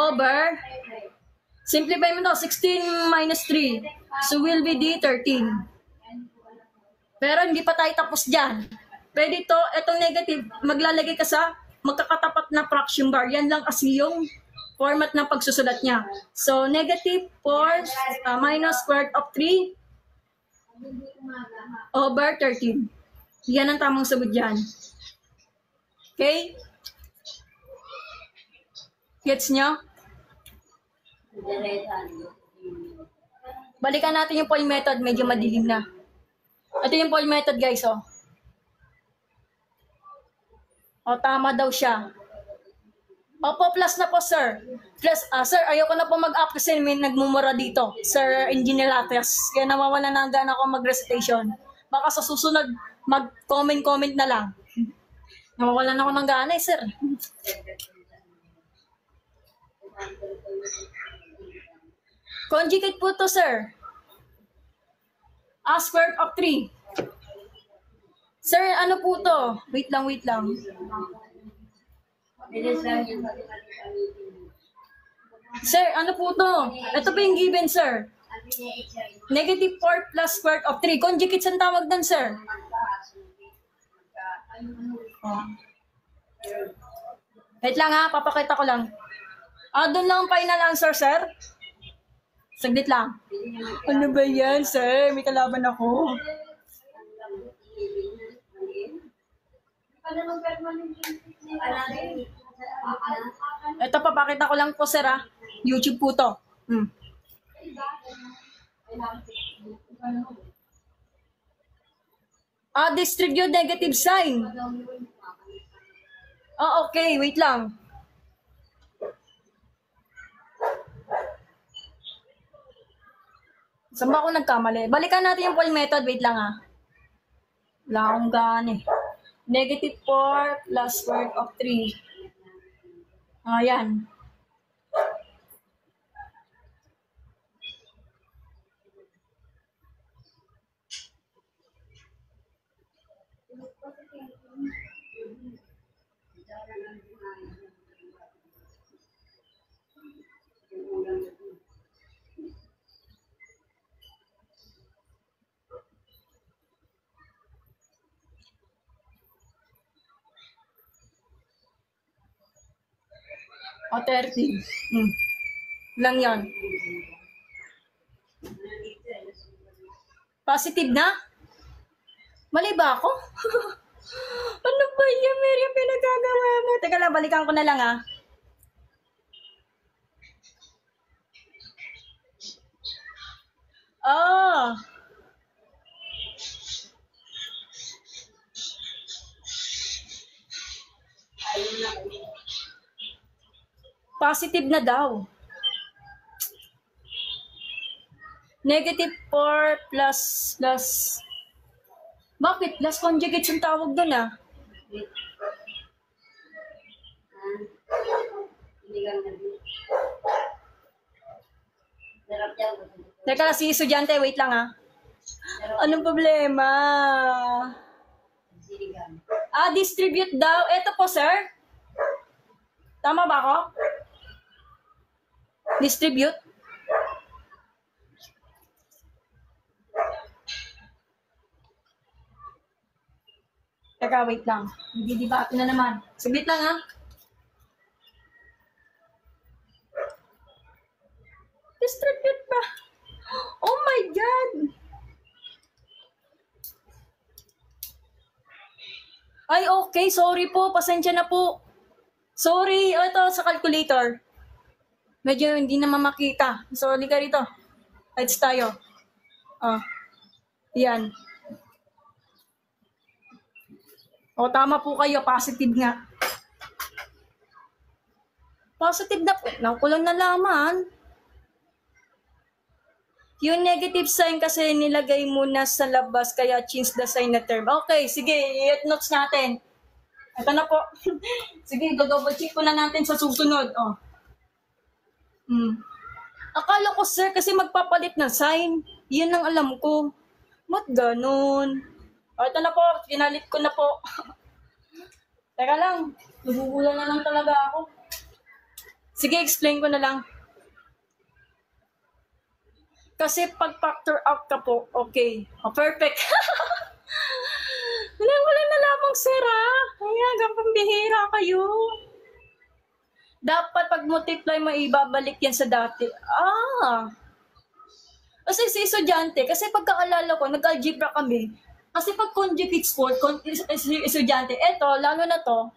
over, simplify mo to, 16 minus 3. So, will be the 13. Pero hindi pa tayo tapos dyan. Pwede ito, itong negative, maglalagay ka sa magkakatapat na fraction bar. Yan lang kasi yung format ng pagsusulat niya. So, negative 4 minus square root of 3 over 13. Yan ang tamang sagot dyan. Okay? Gets nyo? Balikan natin yung FOIL method. Medyo madilim na. Ito yung FOIL method, guys, oh. O, tama daw siya. Opo, plus na po, sir. Plus, sir, ayoko na po mag-up kasi may nagmumura dito. Sir, Engineer Ates. Kaya nawawala na gana ako mag-recitation. Baka sa susunod, mag-comment na lang. Nawawala na ako ng gana sir. Conjugate po to, sir. Square root of 3. Sir, ano po to? Wait lang. Sir, ano po to? Ito po yung given, sir. Negative 4 plus square root of 3. Conjugates ang tawag doon, sir. Wait lang, ha, papakita ko lang. Doon lang ang final answer, sir. Saglit lang. Ano ba yan, sir? May kalaban ako. Ito, papakita ko lang po, sir, ha. YouTube po to. Distribute negative sign. Okay. Wait lang. Saan ba ako nagkamali? Balikan natin yung FOIL method. Wait lang, ha. Wala akong gaan, eh. Negative 4 plus square root of 3. Ayan. O 30. Lang yan. Positive na? Mali ba ako? Ano ba yan, Mary? Ang pinagagawa mo. Teka lang, balikan ko na lang ah. Oh. Positive na daw. Negative 4 plus. Bakit? Plus conjugates yung tawag doon ah. Teka lang, si estudyante, wait lang ah. Anong problema? Distribute daw. Eto po, sir. Tama ba ako? Distribute? Teka, wait lang. Hindi-debate na naman. Saglit lang, ha? Distribute ba? Oh my God! Ay, okay. Sorry po. Pasensya na po. Sorry. O, ito sa calculator. Medyo hindi naman makita. Sorry ka rito. Lights tayo. Yan. O, tama po kayo. Positive nga. Positive na po. Nang ko lang nalaman. Yung negative sign kasi nilagay muna sa labas, kaya change the sign na term. Okay, sige, i-hit notes natin. Ito na po. Sige, double check ko na natin sa susunod. Akala ko, sir, kasi magpapalit ng sign. Yun ang alam ko. Ba't ganun? Ito na po, pinalit ko na po. Teka lang, nagugulan na lang talaga ako. Sige, explain ko na lang. Kasi pag factor out ka po, okay. Perfect. Walang nalamang sir ha. Kaya hanggang pambihira kayo. Dapat pag multiply mo, ibabalik yan sa dati. Kasi si estudyante, kasi pagkaalala ko, nag-algebra kami. Kasi pag conjugates po, estudyante, eto, lalo na to,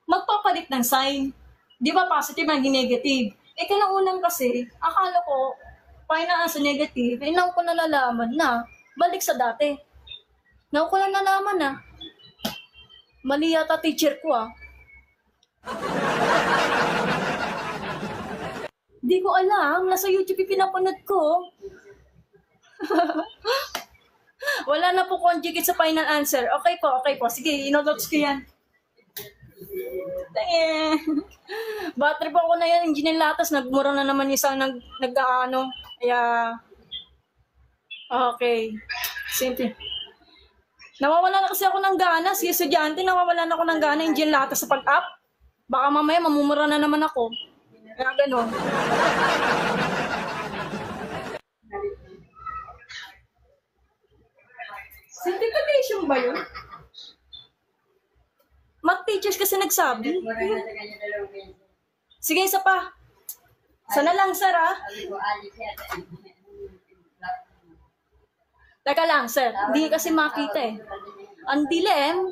magpapalit ng sign. Di ba positive, maging negative. Kalaunang kasi, akala ko, final answer negative, inaw ko nalalaman na, balik sa dati. Naw ko lang nalaman na. Mali yata teacher ko Di ko alam, nasa YouTube pinapanood ko. Wala na po conjugate sa final answer. Okay po. Sige, inodots ko yan. Battery po ako na yan, engine latas, nagmura na naman isang nag-ano. Kaya, okay. Simple. Nawawala na kasi ako ng gana. Si estudyante, nawawala na ako ng gana, engine latas sa pag-up. Baka mamaya mamumura na naman ako. Kaya gano'n. Simplification ba yun? Math teachers kasi nagsabi. Sige, isa pa. Sana lang, sir, Teka lang, sir. Hindi kasi makita Ang dilim.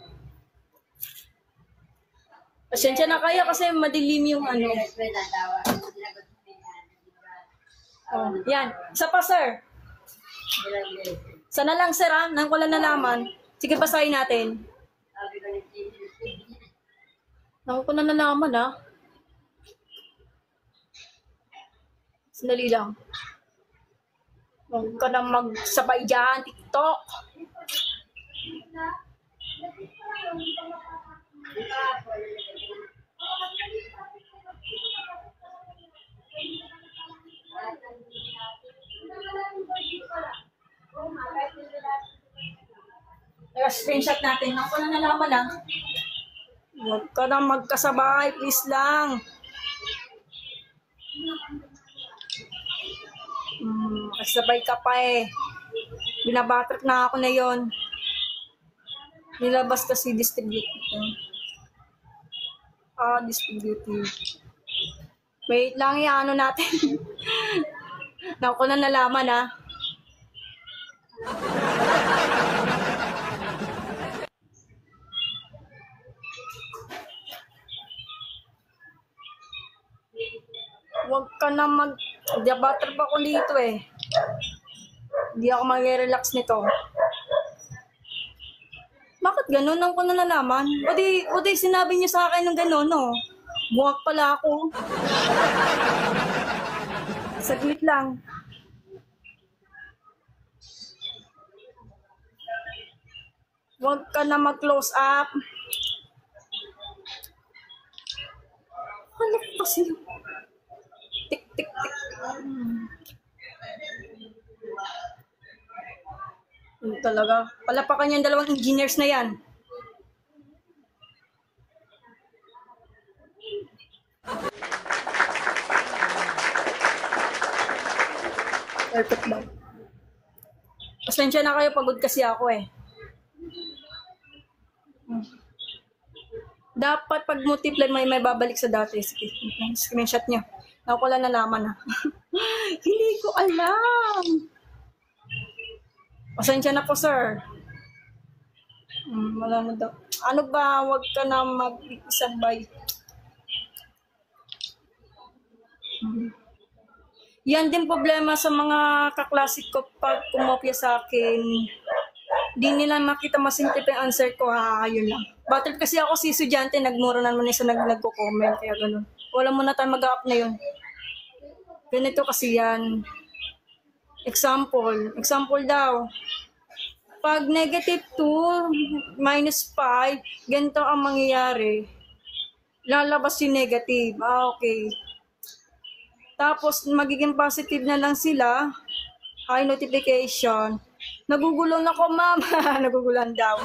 Pasensya na kayo kasi madilim yung ano. Yan. Isa pa, sir. Sana lang, sir, nang ko lang nalaman. Sige, basahin natin. Nang ko na nalaman, Sandali lang. Huwag ka na magsabay dyan, TikTok. Kaya screenshot natin. Ako na nalaman lang. Huwag ka na magkasabay, please lang. Kasabay ka pa eh. Binabatrip na ako na yon. Nilabas kasi distributive. Distributive. Wait lang, ano natin. Ako na nalaman ah. Huwag ka na Diabatrip ako dito eh. Hindi ako mag-relax nito. Bakit ganun? Ang ko na nalaman. O di sinabi niyo sa akin ng ganun, no? Buwag pala ako. Saglit lang. Huwag ka na mag-close up. Ano kasi? Tik, tik, tik. Talaga. Palapakan yung dalawang engineers na yan. Perfect daw. Pasensya na kayo, pagod kasi ako eh. Dapat pag multiply may babalik sa dati. Sige, screenshot nyo. Ako ko lang nalaman na. Hindi ko alam. Pasensya na po, sir. Wala na daw. Ano ba? Huwag ka na mag-isabay. Yan din problema sa mga kaklasik ko pag kumopya sa akin. Di nila makita masimple yung answer ko, yun lang. Battle kasi ako si estudyante, nagmura naman isa nagko-comment, kaya ganun. Wala mo na tayo mag-up na yun. Ganito kasi yan. Example daw. Pag negative 2, minus 5, ganito ang mangyayari. Lalabas yung negative. Okay. Tapos, magiging positive na lang sila. High notification. Nagugulong ako, mama. Nagugulan daw.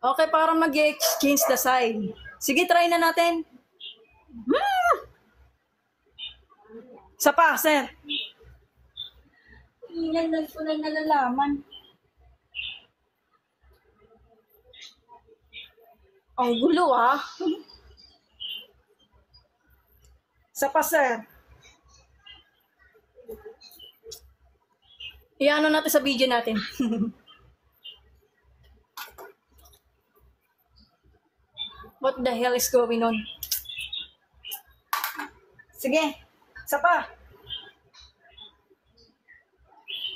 Okay, para mag-exchange the sign. Sige, try na natin. Isa pa, sir. Yan lang ko na nalalaman. Ang gulo, ah. Isa pa, sir. Iano natin sa video natin. What the hell is going on? Sige, isa pa.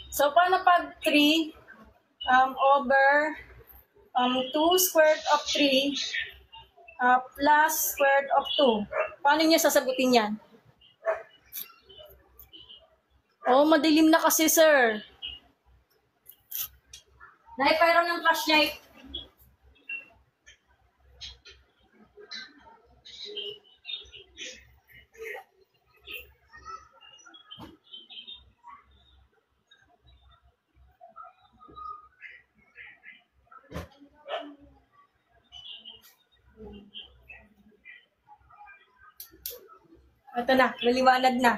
So, paano pag 3 over 2 squared of 3 plus squared of 2? Paano niya sasagutin yan? Oh, madilim na kasi, sir. Naipayro ng flashlight. Ito na, maliwanag na.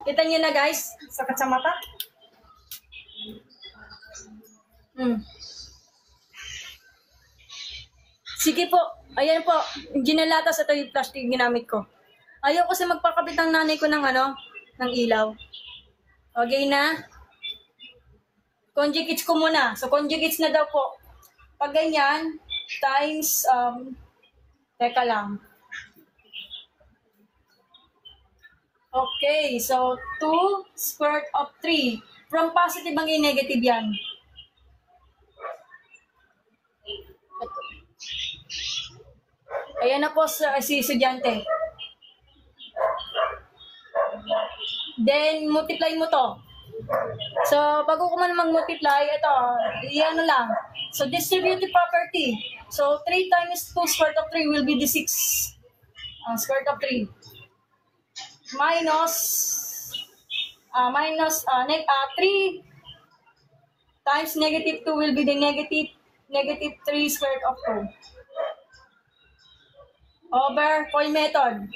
Kita niyo na, guys, sakit sa mata. Sige po, ayan po, ginalatas, ito yung plastic ginamit ko. Ayaw kasi magpakabit ang nanay ko ng ng ilaw. Okay na? Conjugates ko muna. So, conjugates na daw po. Pag ganyan, times, teka lang. Okay, so 2 squared of 3. From positive ang negative yan. Ayan na po si estudyante. Then, multiply mo to. So, bago ko man mag-multiply, ito, ano lang. So, distributive property. So, 3 times 2 square root of 3 will be the 6. Square root of 3. Minus 3 times negative 2 will be the negative 3 square root of 2. Over FOIL method.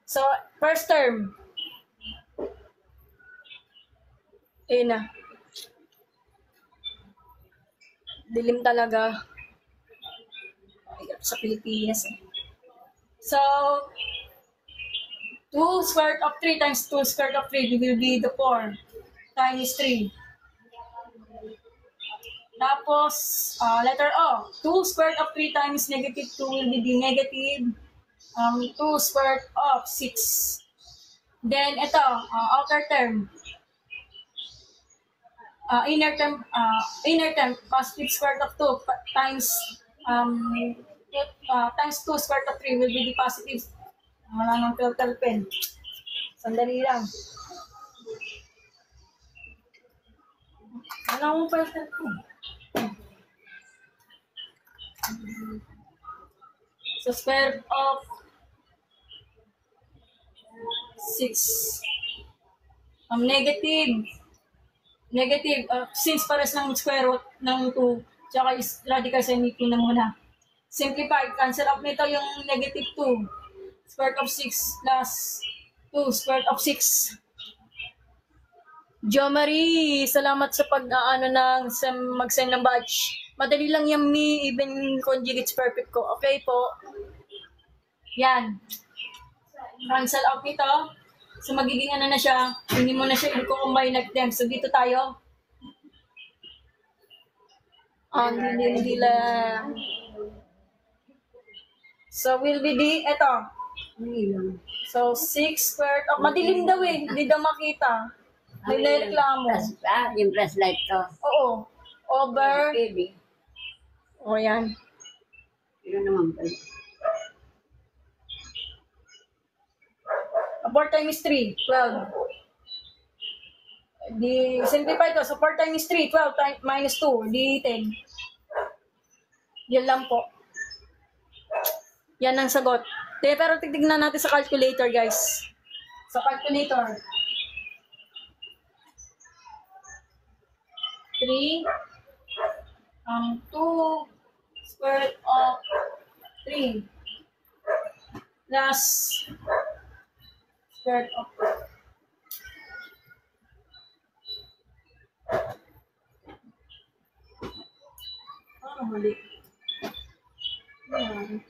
So, first term. Ayun na. Dilim talaga. Ay, sa Pilipinas eh. So, 2 square root of 3 times 2 square root of 3 will be the 4 times 3. Tapos, letter O. 2 square root of 3 times negative 2 will be the negative 2 square root of 6. Then, ito, outer term. Inner term, positive square root of 2 times 2 square root of 3 will be the positive. Wala nang filter pen. Sandali lang. Wala akong filter pen. So, square root of 6. Negative, since pares ng square root ng 2, tsaka is radical sine 2 na muna. Simplify, cancel up nito yung negative 2. Square root of 6 plus 2 square root of 6. Jo Marie, salamat sa mag-send ng batch. Madali lang yung me, even conjugates perfect ko. Okay po. Yan. Cancel out nito. So, magiging ano na siya, hindi mo na siya i-combine like them. So, dito tayo. Hindi lang. So, will be the, eto. So, 6 squared. Madilim daw eh. Hindi daw makita. May reklamo. Yung flashlight to. Oo. Over. Baby. O, yan. Yun naman ba? 4 times 3, 12. Di, simplify to. So, 4 times 3, 12 minus 2, di 10. Yan lang po. Yan ang sagot. Pero titignan natin sa calculator, guys. Sa calculator. 3, 2 square root of 3 plus square root of 4. Huli. Ayan.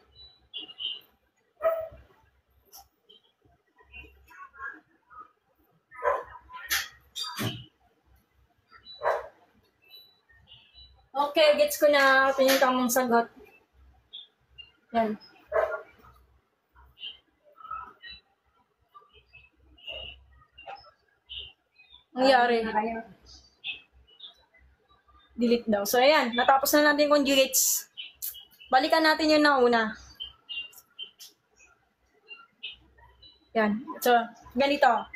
Okay, gets ko na. Ito yung tamang sagot. Yan. Nangyari. Delete daw. So, ayan. Natapos na natin yung conjugates. Balikan natin yung nauna. Yan. So, ganito.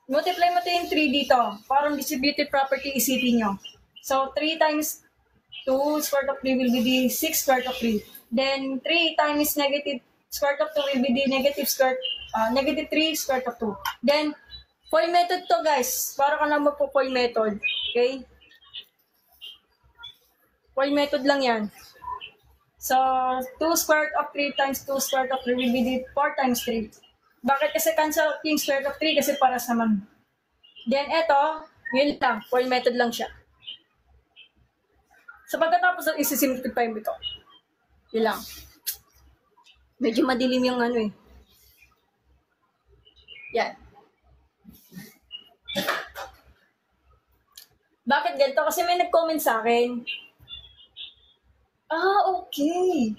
Multiply mo ito yung 3 dito. Parang distributive property isipin nyo. So, 3 times 2 square root of 3 will be the 6 square root of 3. Then, 3 times negative square root of 2 will be the negative 3 square root of 2. Then, FOIL method to, guys. Para ka lang magpo-FOIL method. Okay? FOIL method lang yan. So, 2 square root of 3 times 2 square root of 3 will be the 4 times 3. Bakit kasi cancel out yung square root of 3? Kasi paras naman. Then, eto, yun lang. FOIL method lang siya. So, pagkatapos, isi-simplify mo ito. Yun lang. Medyo madilim yung ano eh. Yan. Bakit ganito? Kasi may nag-comment sa akin. Okay.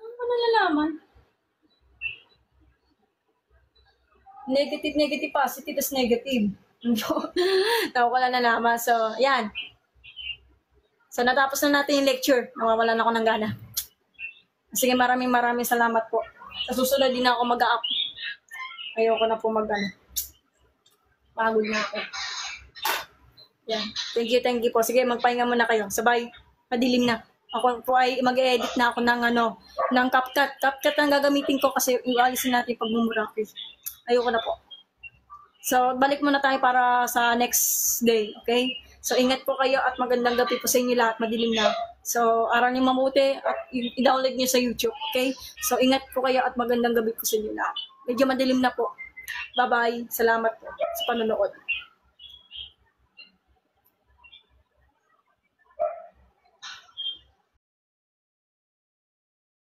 Ano ko nalalaman? Negative, positive, tas negative. Naku ko lang nalaman. So, yan. So, natapos na natin yung lecture. Nawawalan ako ng gana. Sige, maraming salamat po. Sa susunod din ako mag-up. Ayoko na po pagod na ako. Yan. Thank you po. Sige, magpahinga muna kayo. Sabay, madilim na. Ako po ay mag-edit na ako ng CapCut. CapCut ang gagamitin ko kasi ialisin natin pagmumuraki. Ayoko na po. So, balik muna tayo para sa next day, okay? So, ingat po kayo at magandang gabi po sa inyo lahat. Madilim na. So, aral niyo mabuti at i-download niyo sa YouTube, okay? So, ingat po kayo at magandang gabi po sa inyo lahat. Medyo madilim na po. Bye-bye. Salamat po sa panonood.